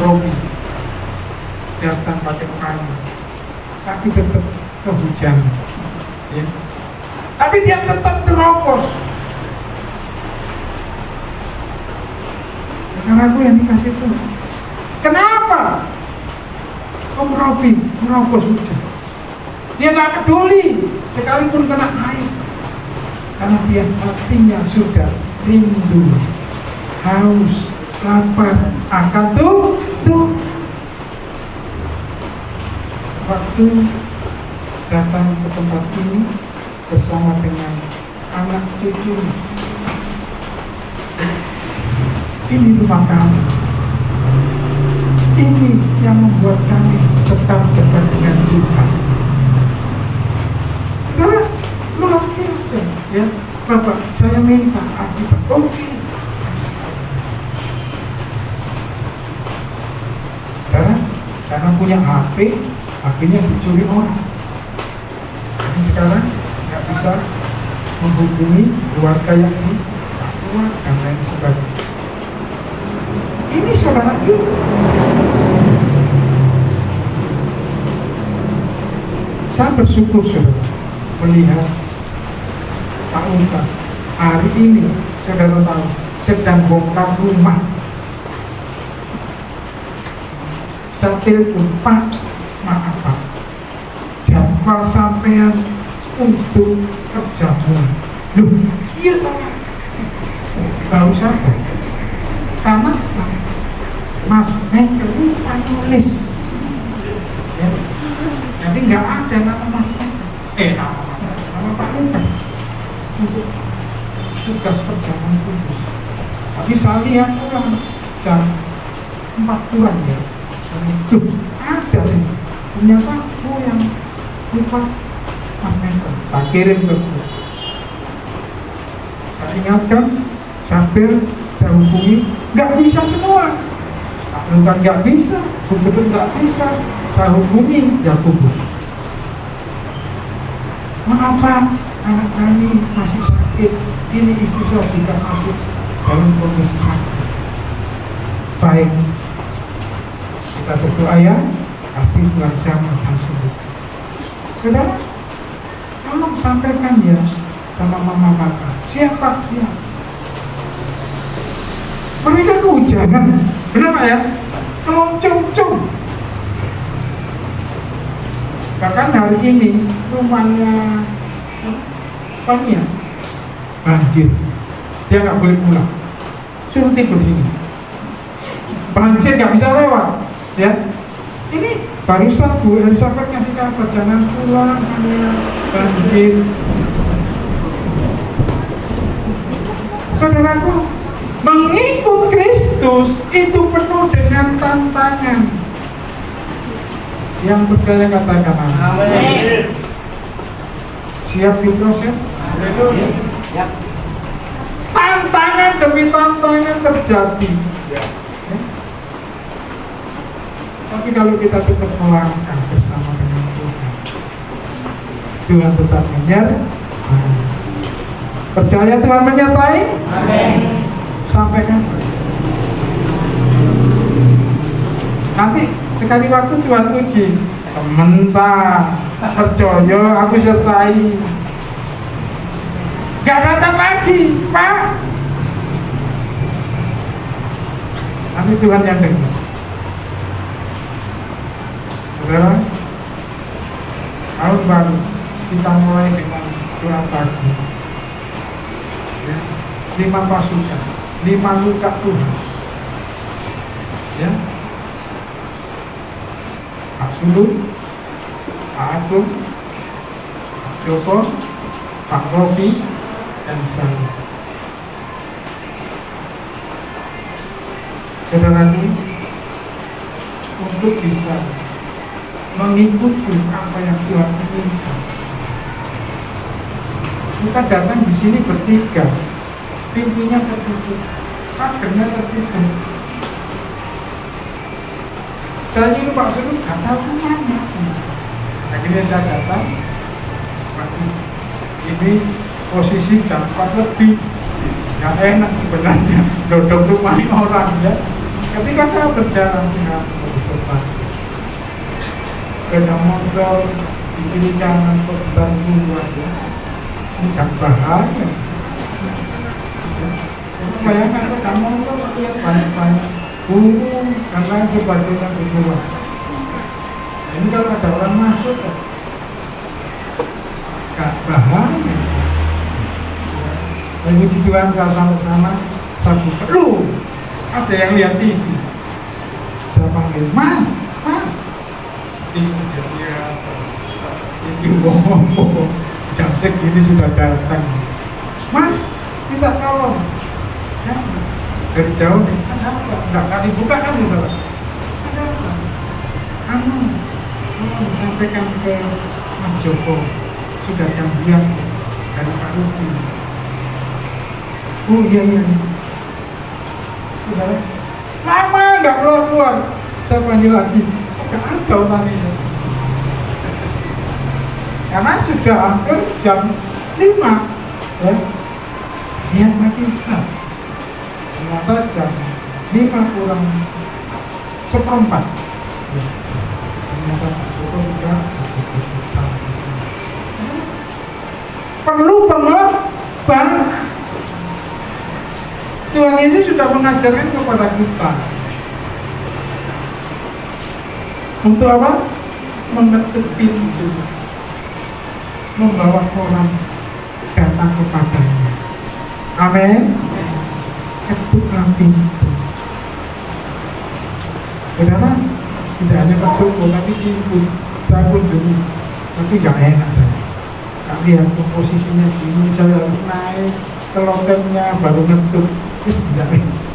Robi datang pakai payung, tapi tetap kehujanan, ya. Tapi dia tetap terobos. Karena aku yang dikasih Tuhan. Kenapa Om Robi merobos hujan? Dia gak peduli sekalipun kena air, karena dia hatinya sudah rindu, haus, lapar akan Tuhan. Waktu datang ke tempat ini bersama dengan anak cucu, ini rumah kami. Ini yang membuat kami tetap dekat dengan Tuhan. Nah, luar biasa, ya. Bapak, saya minta Alkitab. Oke. Karena punya HP, HP-nya dicuri orang. Jadi sekarang nggak bisa menghubungi keluarga yang di Papua dan lain sebagainya. Ini saudara kita. Saya bersyukur saudara melihat Pak Untas hari ini saudara tahu sedang bongkar rumah. Saya telepon, Pak, maaf Pak, jadwal sampean untuk kerja mulai. Loh, iya Pak, baru sadar karena Mas Michael lupa nulis ya. Jadi nggak ada nama Mas Michael, nama Pak Lukas untuk tugas perjalanan kudus. Tapi saya lihat pulang jam 4 kurang ya. Duh, ada nih. Ternyata yang lupa Mas Michael. Saya kirim ke grup. Saya ingatkan, sambil saya hubungi, nggak bisa semua. Bukan nggak bisa, betul nggak bisa. Saya hubungi Yakubus. Mengapa anak kami masih sakit? Ini istri saya juga masih dalam kondisi sakit. Baik, kita berdoa ya, pasti Tuhan jamah akan sembuh. Saudara, tolong sampaikan ya sama mama papa. Siapa? Siap. Mereka kehujanan, benar Pak ya? Keloncong-cong. Bahkan hari ini rumahnya Pania banjir, dia nggak boleh pulang, suruh tidur sini. Banjir nggak bisa lewat, ya. Ini barusan Bu Elizabeth ngasih kabar jangan pulang, Pania banjir. Saudaraku, mengikut Kristus itu penuh dengan tantangan. Yang percaya katakan amin. Siap diproses? Ya. Tantangan demi tantangan terjadi. Ya. Tapi kalau kita tetap melangkah bersama dengan Tuhan, Tuhan tetap menyertai. Percaya Tuhan menyertai? Amin. Sampai kapan? Nanti sekali waktu Tuhan uji, sementara percaya aku sertai. Gak datang lagi, Pak. Nanti Tuhan yang dengar. Saudara, tahun baru kita mulai dengan doa pagi. Ya, 5 pasukan, 5 luka Tuhan. Ya, Pak Sulu, Pak Agung, Pak Joko, Pak Robi, dan saya. Saudara-saudari, untuk bisa mengikuti apa yang Tuhan inginkan, kita datang di sini bertiga, pintunya tertutup, pagernya tertutup. Saya nyuruh Pak Sulu, gak tahu kemana. Akhirnya saya datang, ini posisi jam 4 lebih, yang enak sebenarnya, duduk rumah orang ya. Ketika saya berjalan dengan observasi, sepeda motor di kiri kanan kota keluar ya, ini kan bahaya. Bayangkan sepeda motor lihat banyak-banyak burung dan lain sebagainya keluar. Ini kalau ada orang masuk, gak bahaya. Dan puji Tuhan saya sama-sama saya buka. Loh, ada yang lihat TV. Saya panggil, Mas. Ini ngomong, jam segini sudah datang. Mas, minta tolong. Ya, dari jauh nih, ada apa? Enggak dibuka kan juga. Ada apa? Tolong sampaikan ke Mas Joko. Sudah janjian dari Pak Rufi. Oh iya. Sudah lama nggak keluar. Saya panggil lagi. Gak ada orangnya. Karena sudah hampir jam 5 ya. Lihat lagi. Ternyata jam 5 kurang 1/4 ya. Ternyata Pak Joko sudah perlu pengorbanan. Tuhan Yesus sudah mengajarkan kepada kita untuk apa? Mengetuk pintu, membawa orang datang kepadanya. Amin. Ketuklah pintu. Saudara, tidak hanya Pak Joko, tapi pintu saya kunjungi, tapi gak enak saya. Gak lihat komposisinya gini, saya harus naik ke lotengnya baru ngetuk, terus tidak bisa.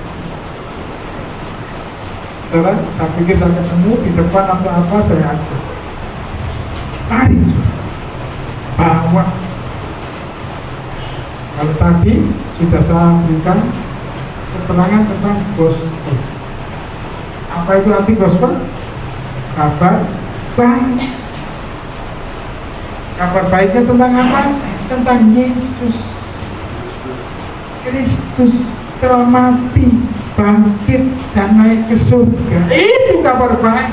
Saudara, saya pikir saya ketemu di depan apa-apa saya ajak. Mari, bawa. Kalau tadi sudah saya berikan keterangan tentang gospel. Apa itu arti gospel? Kabar baik. Kabar baiknya tentang apa? Tentang Yesus Kristus telah mati, bangkit, dan naik ke surga. Itu kabar baik.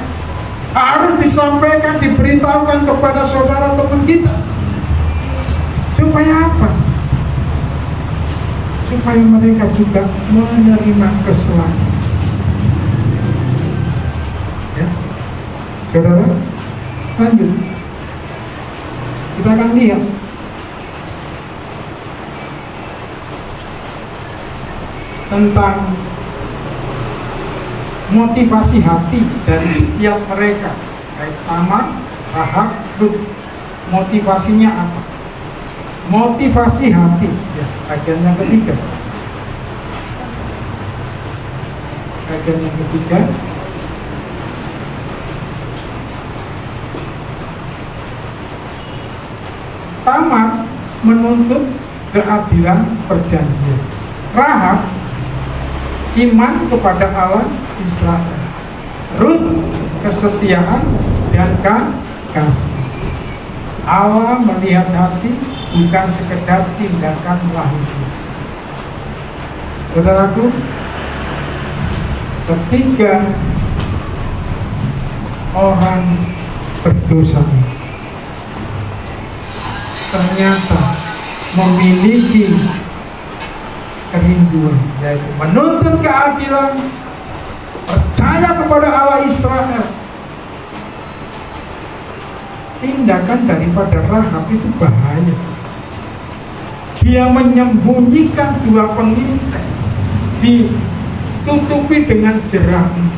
Harus disampaikan, diberitahukan kepada saudara teman kita. Supaya apa? Supaya mereka juga menerima keselamatan. Ya, saudara, lanjut. Kita akan lihat tentang motivasi hati dari setiap mereka, baik Tamar, Rahab, Rut. Motivasinya apa? Motivasi hati, ya, bagian yang ketiga. Bagian yang ketiga, Tamar menuntut keadilan perjanjian. Rahab iman kepada Allah Israel. Rut kesetiaan dan kasih. Allah melihat hati, bukan sekedar tindakan lahir. Saudaraku, ketika orang berdosa ini ternyata memiliki kerinduan, yaitu menuntut keadilan, percaya kepada Allah Israel. Tindakan daripada Rahab itu bahaya. Dia menyembunyikan dua pengintai, ditutupi dengan jerami.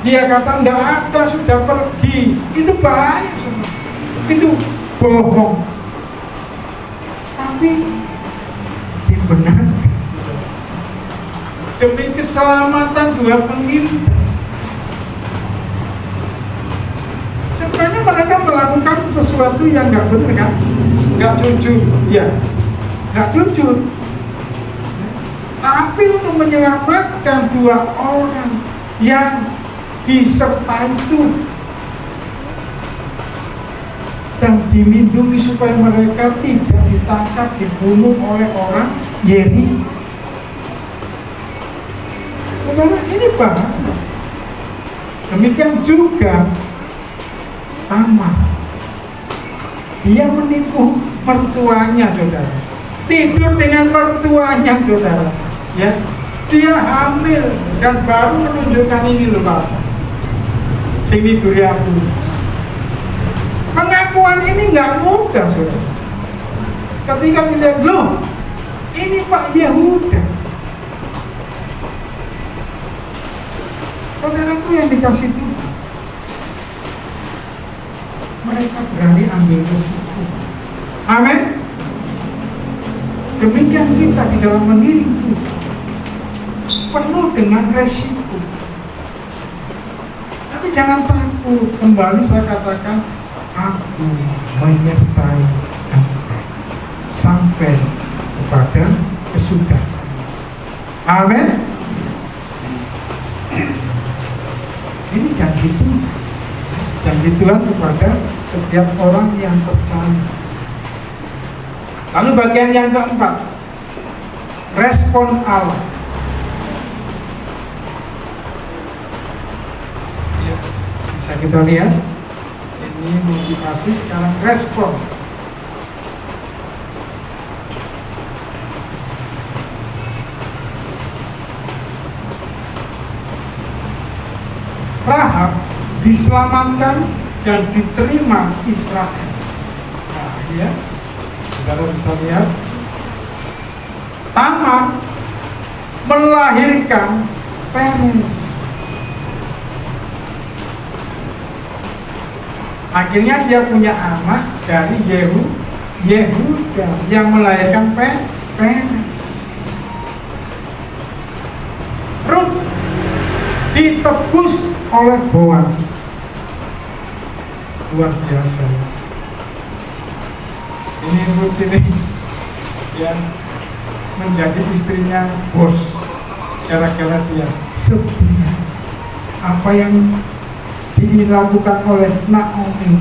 Dia kata tidak ada, sudah pergi. Itu bahaya semua. Itu bohong. Tapi dibenarkan demi keselamatan dua pengintai. Sebenarnya mereka melakukan sesuatu yang nggak benar, kan? Nggak jujur, ya, nggak jujur. Tapi untuk menyelamatkan dua orang yang disertai itu dan dilindungi supaya mereka tidak ditangkap, dibunuh oleh orang Yeriko. Saudara, ini bahaya. Demikian juga Tamar. Dia menipu mertuanya, saudara. Tidur dengan mertuanya, saudara. Ya, dia hamil dan baru menunjukkan ini loh, Pak. Sini duri aku. Pengakuan ini nggak mudah, saudara. Ketika dilihat, loh, ini Pak Yehuda. Saudaraku yang dikasih Tuhan, mereka berani ambil resiko. Amin. Demikian kita di dalam mengiring Tuhan, penuh dengan resiko. Tapi jangan takut. Kembali saya katakan, aku menyertai Anda sampai kepada kesudahan. Amin. Ini janji Tuhan. Janji Tuhan kepada setiap orang yang percaya. Lalu bagian yang keempat, respon Allah. Ya, bisa kita lihat. Ini motivasi, sekarang respon. diselamatkan dan diterima Israel. Nah, ya, saudara bisa lihat, Tamar melahirkan Peres. Akhirnya dia punya anak dari Yehuda yang melahirkan Peres. Rut ditebus oleh Boaz. Luar biasa. Ini Rut ini yang menjadi istrinya bos. Gara-gara dia setia. Apa yang dilakukan oleh Naomi,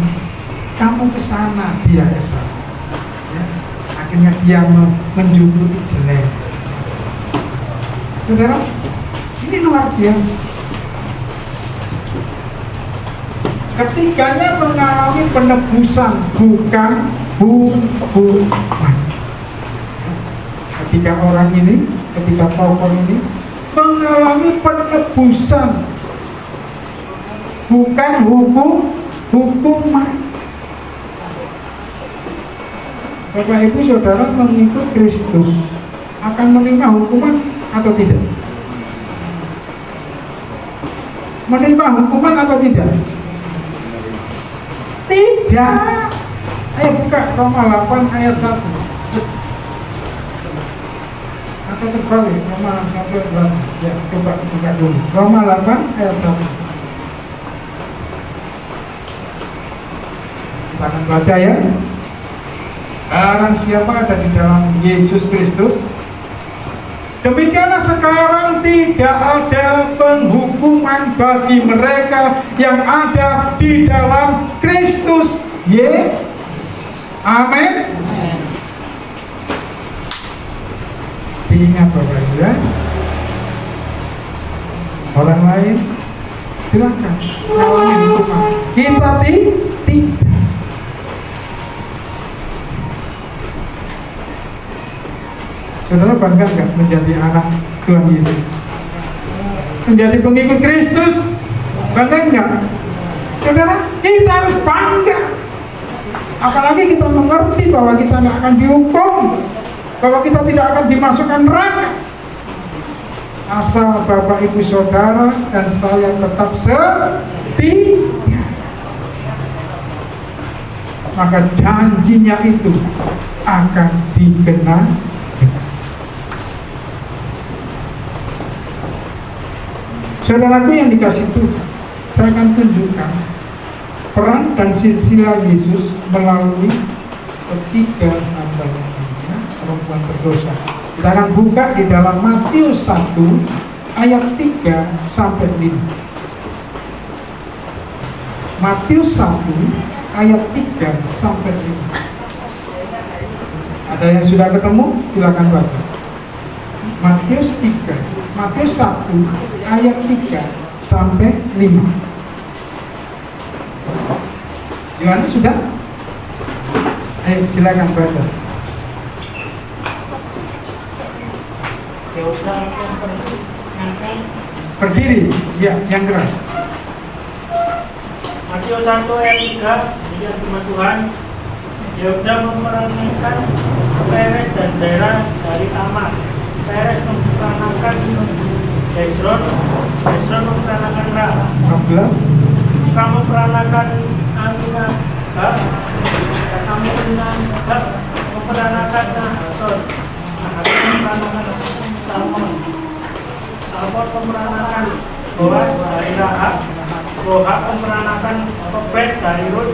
kamu ke sana, dia ke sana. Ya. Akhirnya dia menjuluki jelek. Saudara, ini luar biasa. Ketiganya mengalami penebusan, bukan hukuman. Ketiga orang ini, ketiga tokoh ini mengalami penebusan, bukan hukuman. Bapak Ibu Saudara mengikut Kristus akan menerima hukuman atau tidak? Menerima hukuman atau tidak? Tidak. Ayo buka Roma 8 ayat 1. Atau terbalik, Roma 1 ayat 8. Ya, coba buka dulu. Roma 8 ayat 1. Kita akan baca ya. Barang siapa ada di dalam Yesus Kristus, demikianlah sekarang tidak ada penghukuman bagi mereka yang ada di dalam Kristus Yesus. Amin. Diingat Bapak Ibu ya. Orang lain silakan mengalami hukuman. Kita tidak. Saudara bangga nggak menjadi anak Tuhan Yesus? Menjadi pengikut Kristus? Bangga nggak? Saudara, kita harus bangga. Apalagi kita mengerti bahwa kita nggak akan dihukum, bahwa kita tidak akan dimasukkan neraka. Asal Bapak Ibu Saudara dan saya tetap setia, maka janjinya itu akan digenapi. Saudaraku yang dikasih Tuhan, saya akan tunjukkan peran dan silsilah Yesus melalui ketiga hambanya ini, perempuan berdosa. Kita akan buka di dalam Matius 1 ayat 3 sampai 5. Matius 1 ayat 3 sampai 5. Ada yang sudah ketemu? Silakan baca. Matius 1 ayat 3 sampai 5. Yohanes sudah? Ayo silakan baca. Berdiri, ya, yang keras. Matius 1 ayat 3, demikian firman Tuhan. Yehuda memerankan Peres dan Zerah dari Tamar. Peres memerankan Hezron, Hezron memerankan Ram. 14. Kamu memerankan Aminadab, dan Aminadab memerankan Nahson. Nahson memerankan Salmon. Salmon memerankan Boaz dari Rahab. Boaz memerankan Obed dari Rut.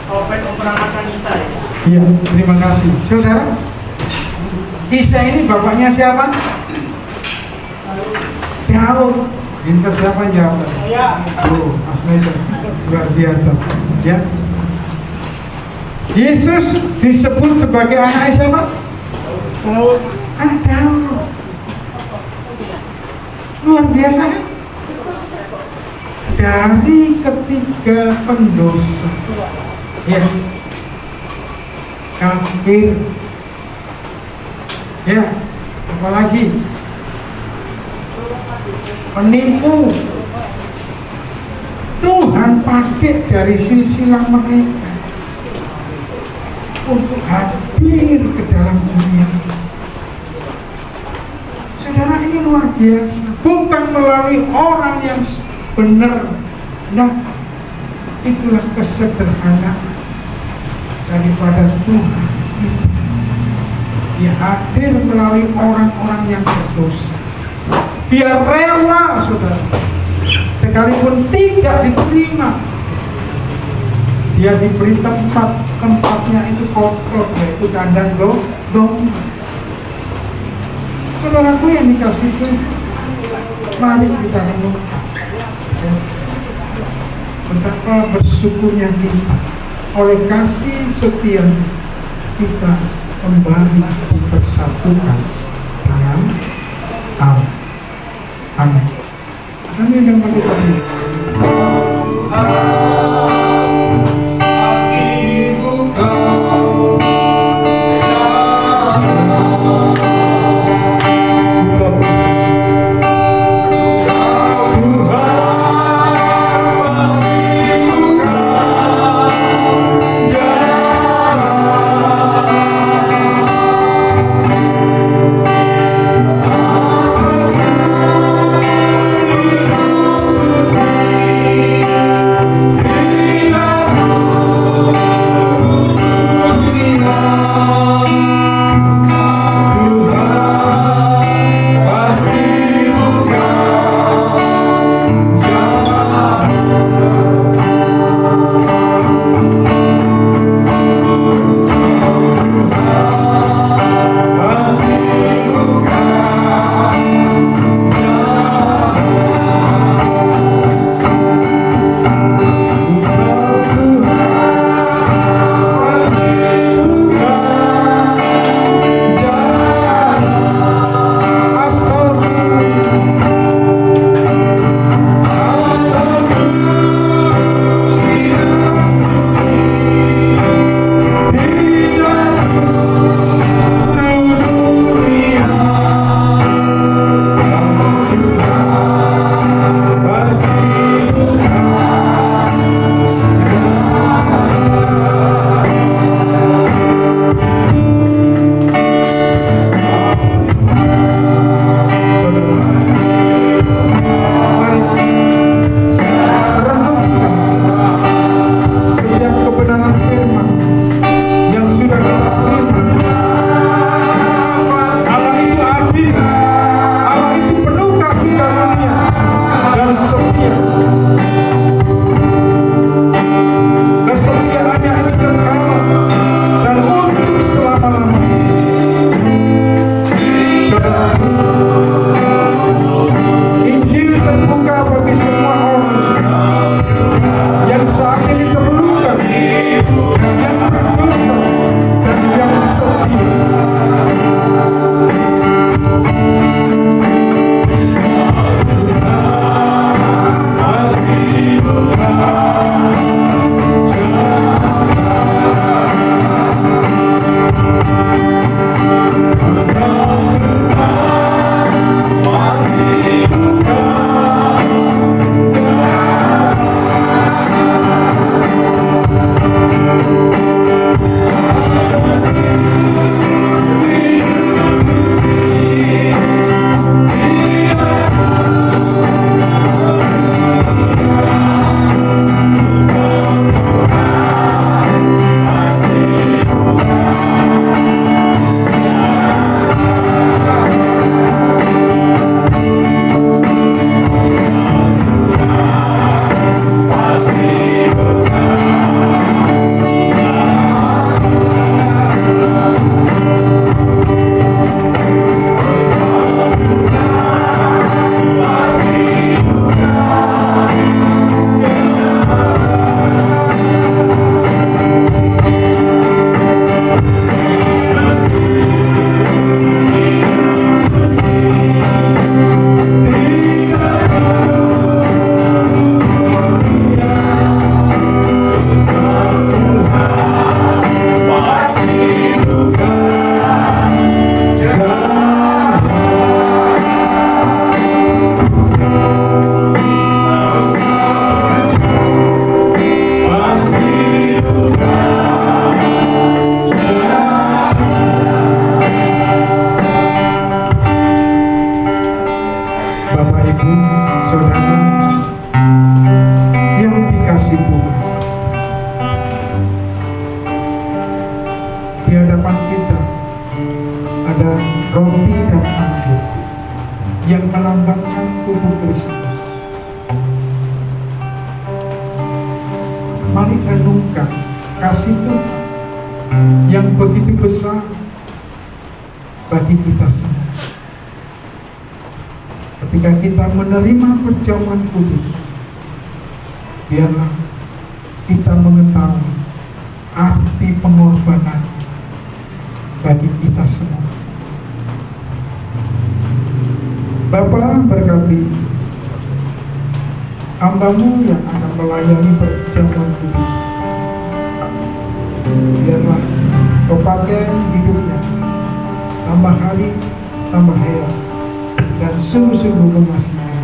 Obed memerankan Isai. Iya, terima kasih. Saudara, Isa ini bapaknya siapa? Daud. Pinter siapa jawab? Ya. Oh, Mas Medan, luar biasa. Ya. Yesus disebut sebagai anak siapa? Anak Daud. Luar biasa kan? Dari ketiga pendosa, ya, kafir, ya, apalagi penipu, tuh Tuhan pakai dari silsilah mereka untuk hadir ke dalam dunia ini. Saudara, ini luar biasa. Bukan melalui orang yang benar. Nah, itulah kesederhanaan daripada Tuhan itu. Dia hadir melalui orang-orang yang berdosa. Dia rela, saudara, sekalipun tidak diterima, dia diberi tempatnya itu kotor, yaitu kandang domba. Saudaraku yang dikasih Tuhan, mari kita renungkan betapa bersyukurnya kita oleh kasih setia kita kembali dipersatukan dengan Allah. Amin. Kami undang bagi kami. Amin. roti dan anggur yang melambangkan tubuh Kristus. Mari renungkan kasih Tuhan yang begitu besar bagi kita semua. Ketika kita menerima perjamuan kudus, biarlah kita mengetahui arti pengorbanan bagi kita semua. Bapa, berkati hamba-Mu yang akan melayani perjamuan kudus. Biarlah Kau pakai hidupnya, tambah hari, tambah heran, dan sungguh-sungguh mengasihi.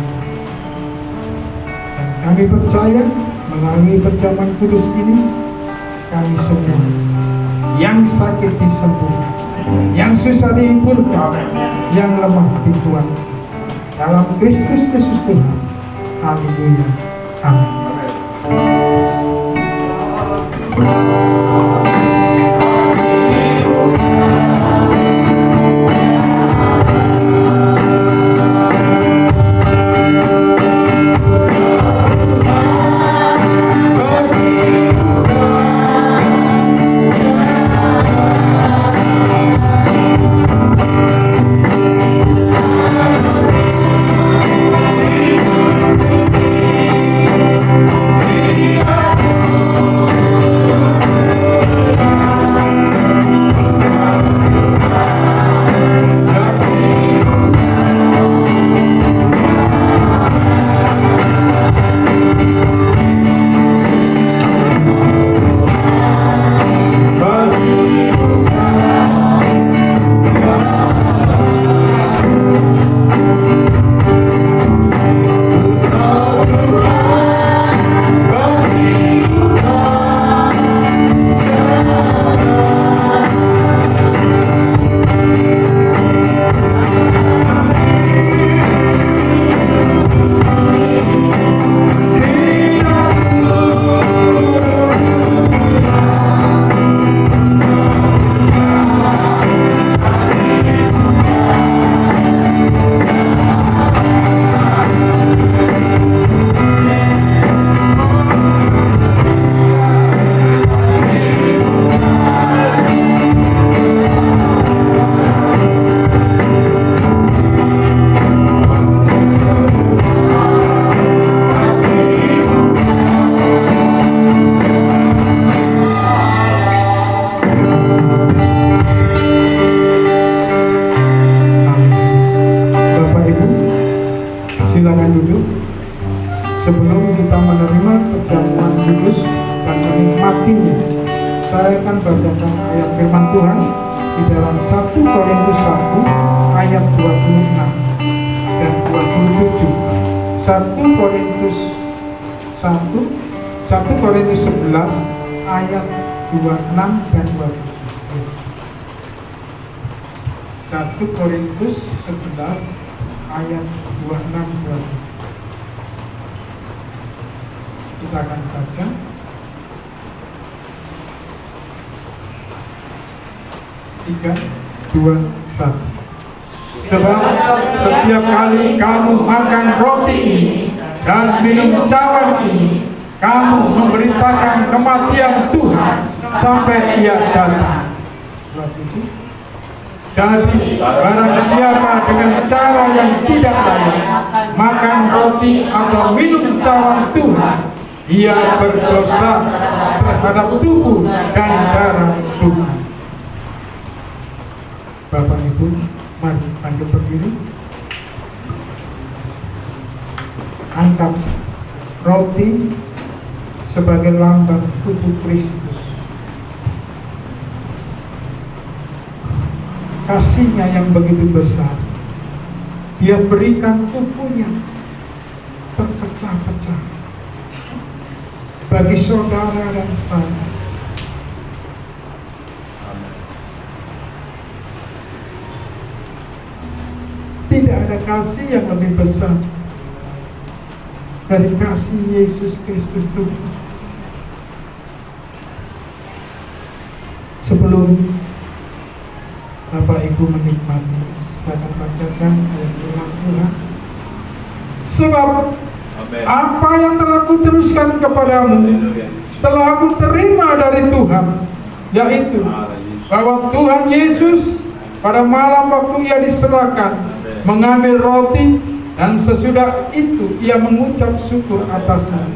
Dan kami percaya melalui perjamuan kudus ini, kami semua yang sakit disembuhkan, yang susah dihiburkan, yang lemah dikuatkan. Dalam Kristus Yesus Tuhan. Haleluya. Amin. Silakan duduk. Sebelum kita menerima perjamuan kudus dan menikmatinya, saya akan bacakan ayat firman Tuhan di dalam 1 Korintus 1 ayat 26 dan 27. 1 Korintus 11 ayat 26 dan 27. 1 Korintus 11 ayat 26-27. Kita akan baca. 3, 2, 1. Sebab setiap kali kamu makan roti ini dan minum cawan ini, kamu memberitakan kematian Tuhan sampai Ia datang. Jadi, barang siapa dengan cara yang tidak layak makan roti atau minum cawan Tuhan, ia berdosa terhadap tubuh dan darah Tuhan. Bapak Ibu, mari lanjut berdiri. Angkat roti sebagai lambang tubuh Kristus. Kasihnya yang begitu besar, Dia berikan tubuhnya terpecah-pecah bagi saudara dan saya. Tidak ada kasih yang lebih besar dari kasih Yesus Kristus Tuhan. Sebelum Bapak Ibu menikmati. Saya akan bacakan ayat firman Tuhan. Sebab apa yang telah kuteruskan kepadamu telah aku terima dari Tuhan, yaitu bahwa Tuhan Yesus pada malam waktu ia diserahkan mengambil roti, dan sesudah itu ia mengucap syukur atasnya.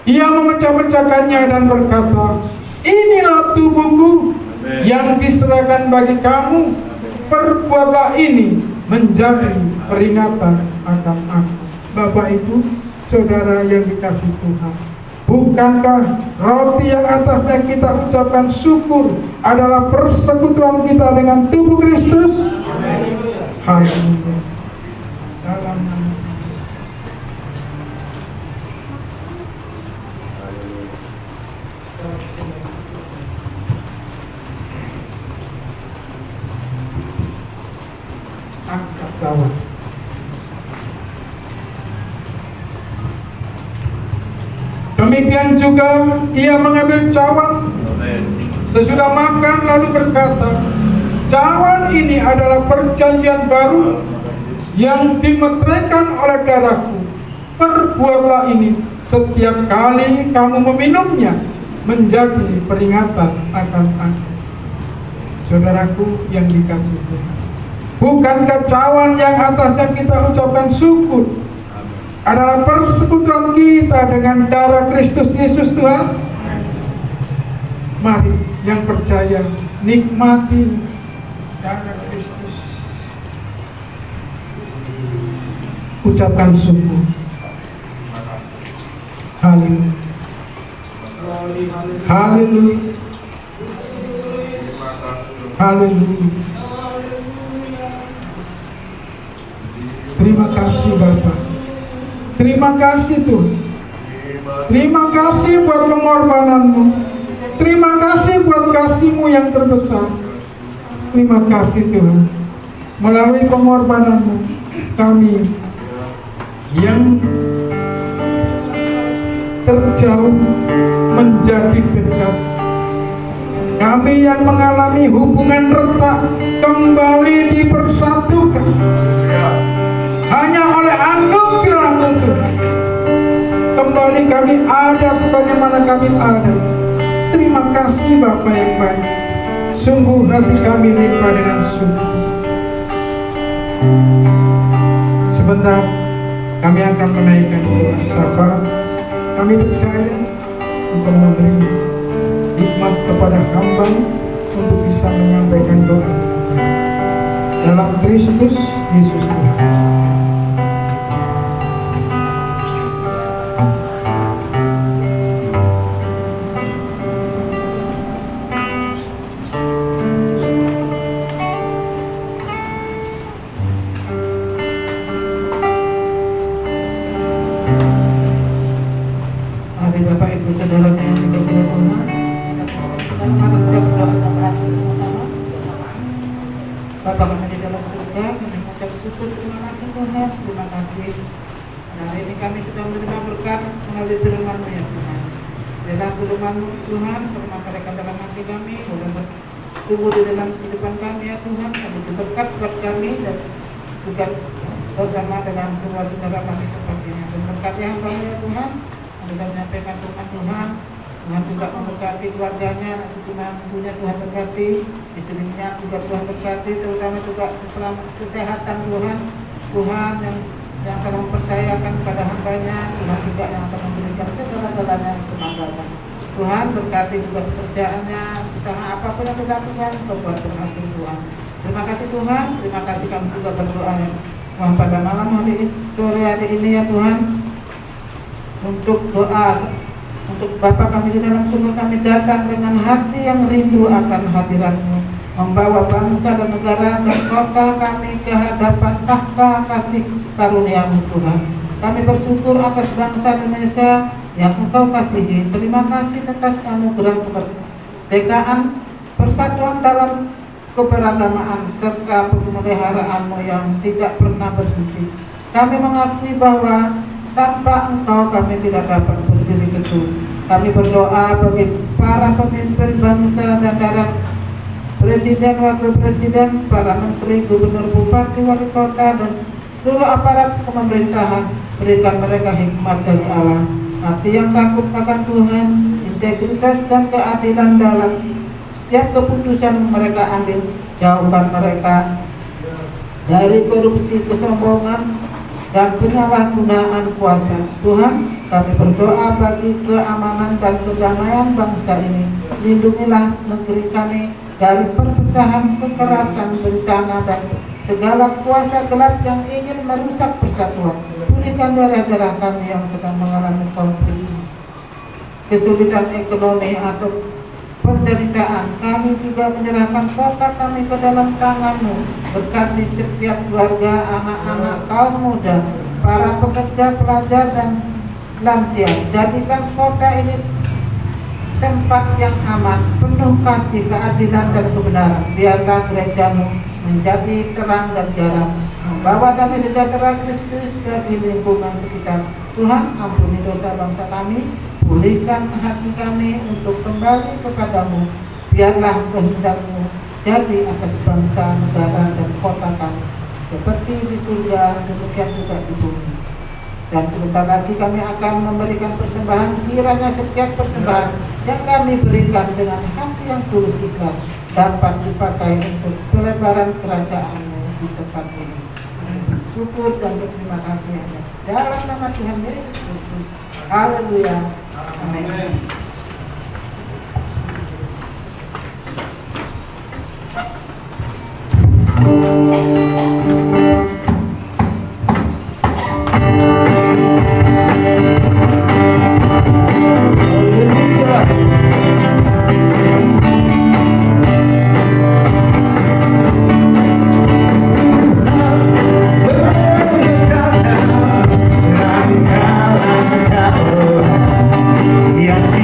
Ia memecah-mecahkannya dan berkata, inilah tubuhku yang diserahkan bagi kamu, perbuatlah ini menjadi peringatan akan aku. Bapak Ibu, saudara yang dikasih Tuhan, bukankah roti yang atasnya kita ucapkan syukur adalah persekutuan kita dengan tubuh Kristus? Haleluya. Dalam nama Yesus. Angkat cawan. Demikian juga ia mengambil cawan sesudah makan lalu berkata, cawan ini adalah perjanjian baru yang dimeteraikan oleh darahku. Perbuatlah ini setiap kali kamu meminumnya menjadi peringatan akan aku. Saudaraku yang dikasihi Tuhan, bukankah cawan yang atasnya kita ucapkan syukur adalah persekutuan kita dengan darah Kristus Yesus Tuhan? Mari yang percaya nikmati darah Kristus. Ucapkan syukur. Haleluya. Haleluya. Haleluya. Terima kasih Bapak. Terima kasih Tuhan. Terima kasih buat pengorbananmu. Terima kasih buat kasih-Mu yang terbesar. Terima kasih Tuhan. Melalui pengorbananmu, kami yang terjauh menjadi dekat. Kami yang mengalami hubungan retak kembali dipersatukan hanya oleh anugerah-Mu Tuhan. Kembali kami ada sebagaimana kami ada. Terima kasih Bapa yang baik. Sungguh hati kami limpah dengan syukur. Sebentar kami akan menaikkan doa syafaat. Kami percaya Engkau memberi hikmat kepada hamba untuk bisa menyampaikan doa dalam Kristus Yesus Tuhan. Tumbuh di dalam kehidupan kami ya Tuhan, kami berkat buat kami dan juga bersama dengan semua saudara kami tempatnya. Dan berkatnya hamba ya Tuhan, kami sudah menyampaikan firman Tuhan. Tuhan juga memberkati keluarganya, nanti cuma punya Tuhan berkati, istrinya juga Tuhan berkati, terutama juga kesehatan Tuhan. Tuhan yang akan mempercayakan kepada hambanya, Tuhan juga yang akan memberikan segala-galanya kemampuannya. Tuhan berkati juga pekerjaannya, usaha apapun yang dilakukan, Engkau buat berhasil Tuhan. Terima kasih Tuhan, terima kasih kami juga berdoa ya Tuhan pada malam hari sore hari ini ya Tuhan, untuk doa untuk Bapa kami di dalam surga, kami datang dengan hati yang rindu akan hadirat-Mu, membawa bangsa dan negara dan kota kami ke hadapan tahta kasih karunia-Mu Tuhan. Kami bersyukur atas bangsa Indonesia yang Engkau kasihi. Terima kasih atas anugerah kemerdekaan, persatuan dalam keberagamaan, serta pemeliharaanmu yang tidak pernah berhenti. Kami mengakui bahwa tanpa Engkau kami tidak dapat berdiri teguh. Kami berdoa bagi para pemimpin bangsa dan daerah Presiden, Wakil Presiden, para Menteri, Gubernur, Bupati, Wali Kota, dan seluruh aparat pemerintahan. Berikan mereka hikmat dari Allah, hati yang takut akan Tuhan, integritas dan keadilan dalam setiap keputusan mereka ambil. Jauhkan mereka dari korupsi, kesombongan, dan penyalahgunaan kuasa. Tuhan, kami berdoa bagi keamanan dan kedamaian bangsa ini. Lindungilah negeri kami dari perpecahan, kekerasan, bencana, dan segala kuasa gelap yang ingin merusak persatuan. Pulihkan daerah-daerah kami yang sedang mengalami konflik, kesulitan ekonomi atau penderitaan. Kami juga menyerahkan kota kami ke dalam tangan-Mu. Berkati setiap keluarga, anak-anak, kaum muda, para pekerja, pelajar, dan lansia. Jadikan kota ini tempat yang aman, penuh kasih, keadilan, dan kebenaran. Biarlah gereja-Mu menjadi terang dan garam, membawa damai sejahtera Kristus bagi lingkungan sekitar. Tuhan, ampuni dosa bangsa kami, pulihkan hati kami untuk kembali kepadamu. Biarlah kehendak-Mu jadi atas bangsa, negara, dan kota kami, seperti di surga, demikian juga di bumi. Dan sebentar lagi kami akan memberikan persembahan. Kiranya setiap persembahan yang kami berikan dengan hati yang tulus ikhlas dapat dipakai untuk pelebaran kerajaan-Mu di tempat ini. Syukur dan berterima kasih hanya dalam nama Tuhan Yesus Kristus. Haleluya. Amin. Yang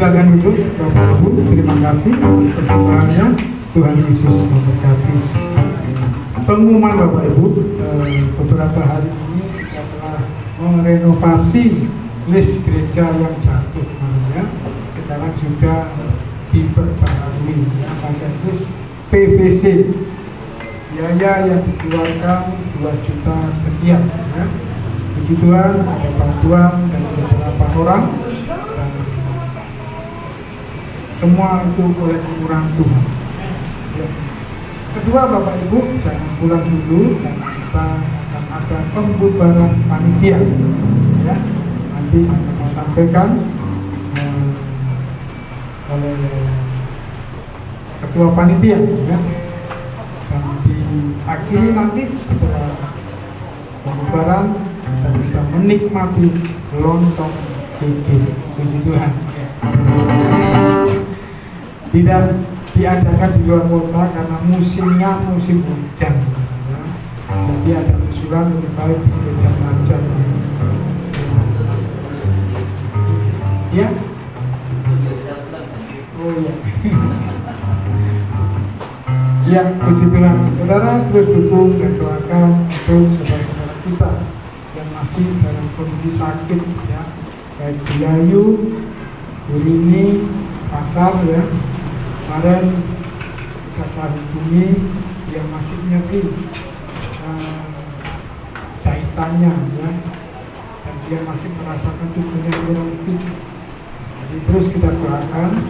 Silakan duduk Bapak Ibu. Terima kasih persembahannya. Tuhan Yesus memberkati. Pengumuman Bapak Ibu, beberapa hari ini kita telah merenovasi list gereja yang jatuh namanya. Sekarang sudah diperbarui ya, pakai list PVC. Biaya yang dikeluarkan 2 juta sekian ya. Puji Tuhan, ada bantuan dari beberapa orang dan semua itu oleh kemurahan Tuhan ya. Kedua Bapak Ibu, jangan pulang dulu dan kita akan ada pembubaran panitia ya. Nanti akan disampaikan oleh ketua panitia ya. Dan diakhiri nanti setelah pembubaran kita bisa menikmati lontong kiki. Puji Tuhan ya. Tidak diadakan di luar kota karena musimnya musim hujan ya. Jadi ada usulan lebih baik di gereja saja ya. Oh ya. Ya, puji Tuhan. Saudara terus dukung dan doakan untuk saudara-saudara kita yang masih dalam kondisi sakit ya, baik Bilayu, Urini, Pasar ya. Kemarin kita hubungi yang masih nyeri jahitannya ya, dan dia masih merasakan tubuhnya kurang fit. Jadi terus kita doakan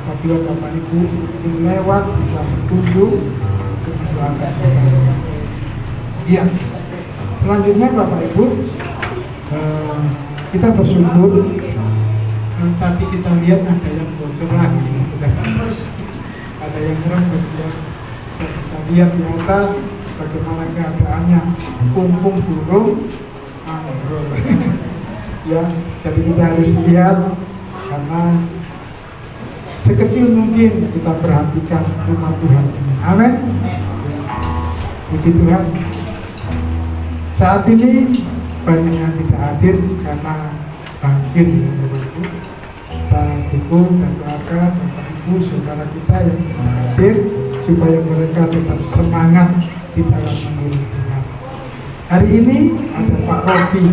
apabila Bapak Ibu ingin lewat bisa berkunjung untuk mendoakan kita. Iya. Selanjutnya Bapak Ibu, kita bersyukur. Tadi kita lihat ada yang bocor lagi, sudah ada yang rembes ya. Kita bisa lihat di atas bagaimana keadaannya, pumpung burung ambrol. Ya, jadi kita harus lihat karena sekecil mungkin kita perhatikan rumah Tuhan ini. Amin. Puji Tuhan. Saat ini banyak yang tidak hadir karena banjir. Kita dukung dan doakan Bapak Ibu saudara kita yang hadir supaya mereka tetap semangat di dalam mengiring Tuhan. Hari ini ada Pak Robi,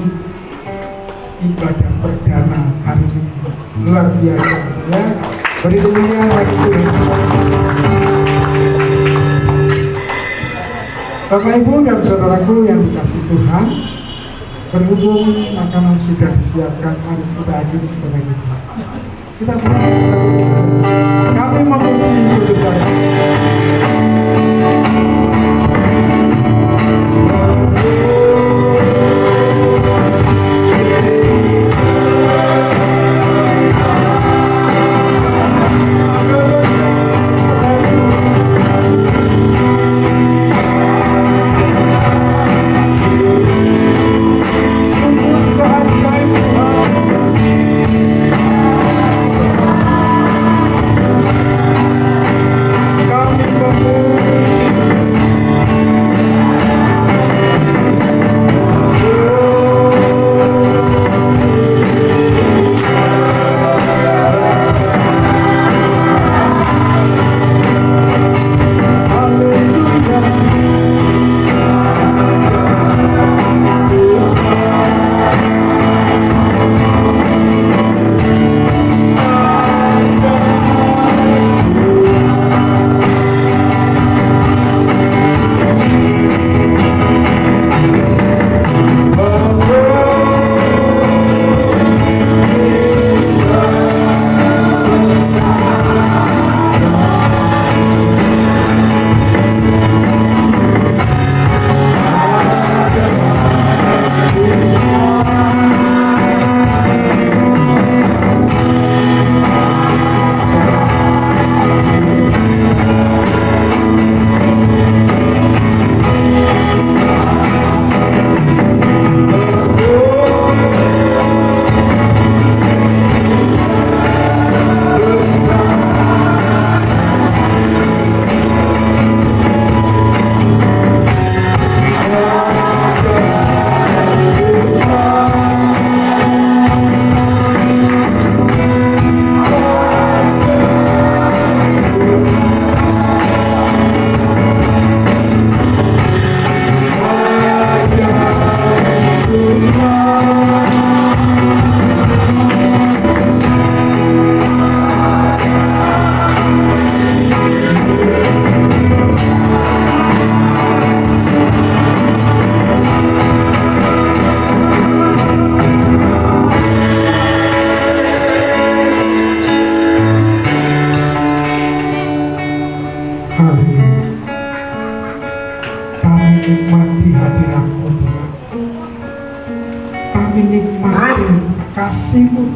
ibadah perdana hari ini luar biasa ya. Beri dunia bagi Tuhan. Bapak Ibu dan saudaraku yang dikasih Tuhan, berhubung makanan sudah disiapkan, mari kita hadir kepada kita. Kita kami memuji Yesus.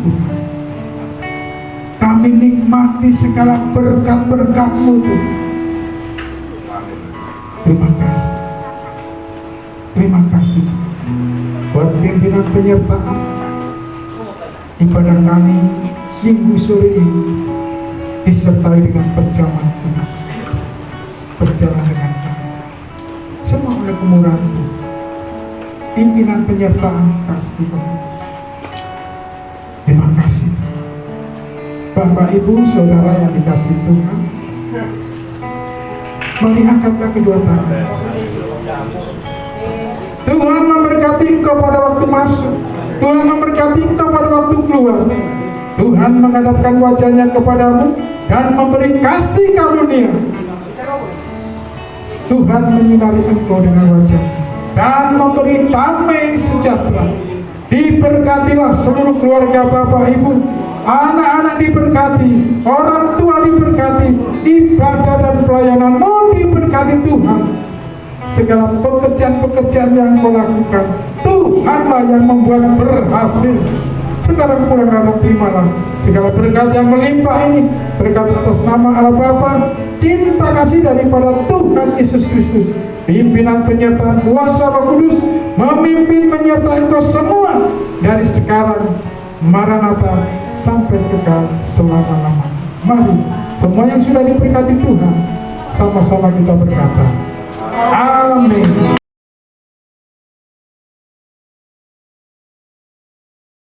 Tuhan. Kami nikmati segala berkat-berkat-Mu Tuhan. Terima kasih. Terima kasih buat pimpinan penyertaan ibadah kami minggu sore ini, disertai dengan perjamuan kudus. Berjalan dengan kami semua oleh kemurahan-Mu. Pimpinan penyertaan kasih Bapak. Terima kasih Bapak Ibu Saudara yang dikasih Tuhan. Mari angkatlah kedua tangan. Tuhan memberkati engkau pada waktu masuk, Tuhan memberkati engkau pada waktu keluar. Tuhan menghadapkan wajahnya kepadamu dan memberi kasih karunia. Tuhan menyinari engkau dengan wajah dan memberi damai sejahtera. Diberkatilah seluruh keluarga Bapak Ibu, anak-anak diberkati, orang tua diberkati, ibadah dan pelayananmu diberkati Tuhan. Segala pekerjaan-pekerjaan yang kau lakukan, Tuhanlah yang membuat berhasil. Sekarang pulang dan terimalah segala berkat yang melimpah ini, berkat atas nama Allah Bapa, cinta kasih daripada Tuhan Yesus Kristus, pimpinan penyertaan kuasa Roh Kudus, memimpin menyertai engkau semua dari sekarang Maranatha sampai kekal selama-lamanya. Mari semua yang sudah diberkati Tuhan, sama-sama kita berkata, amin.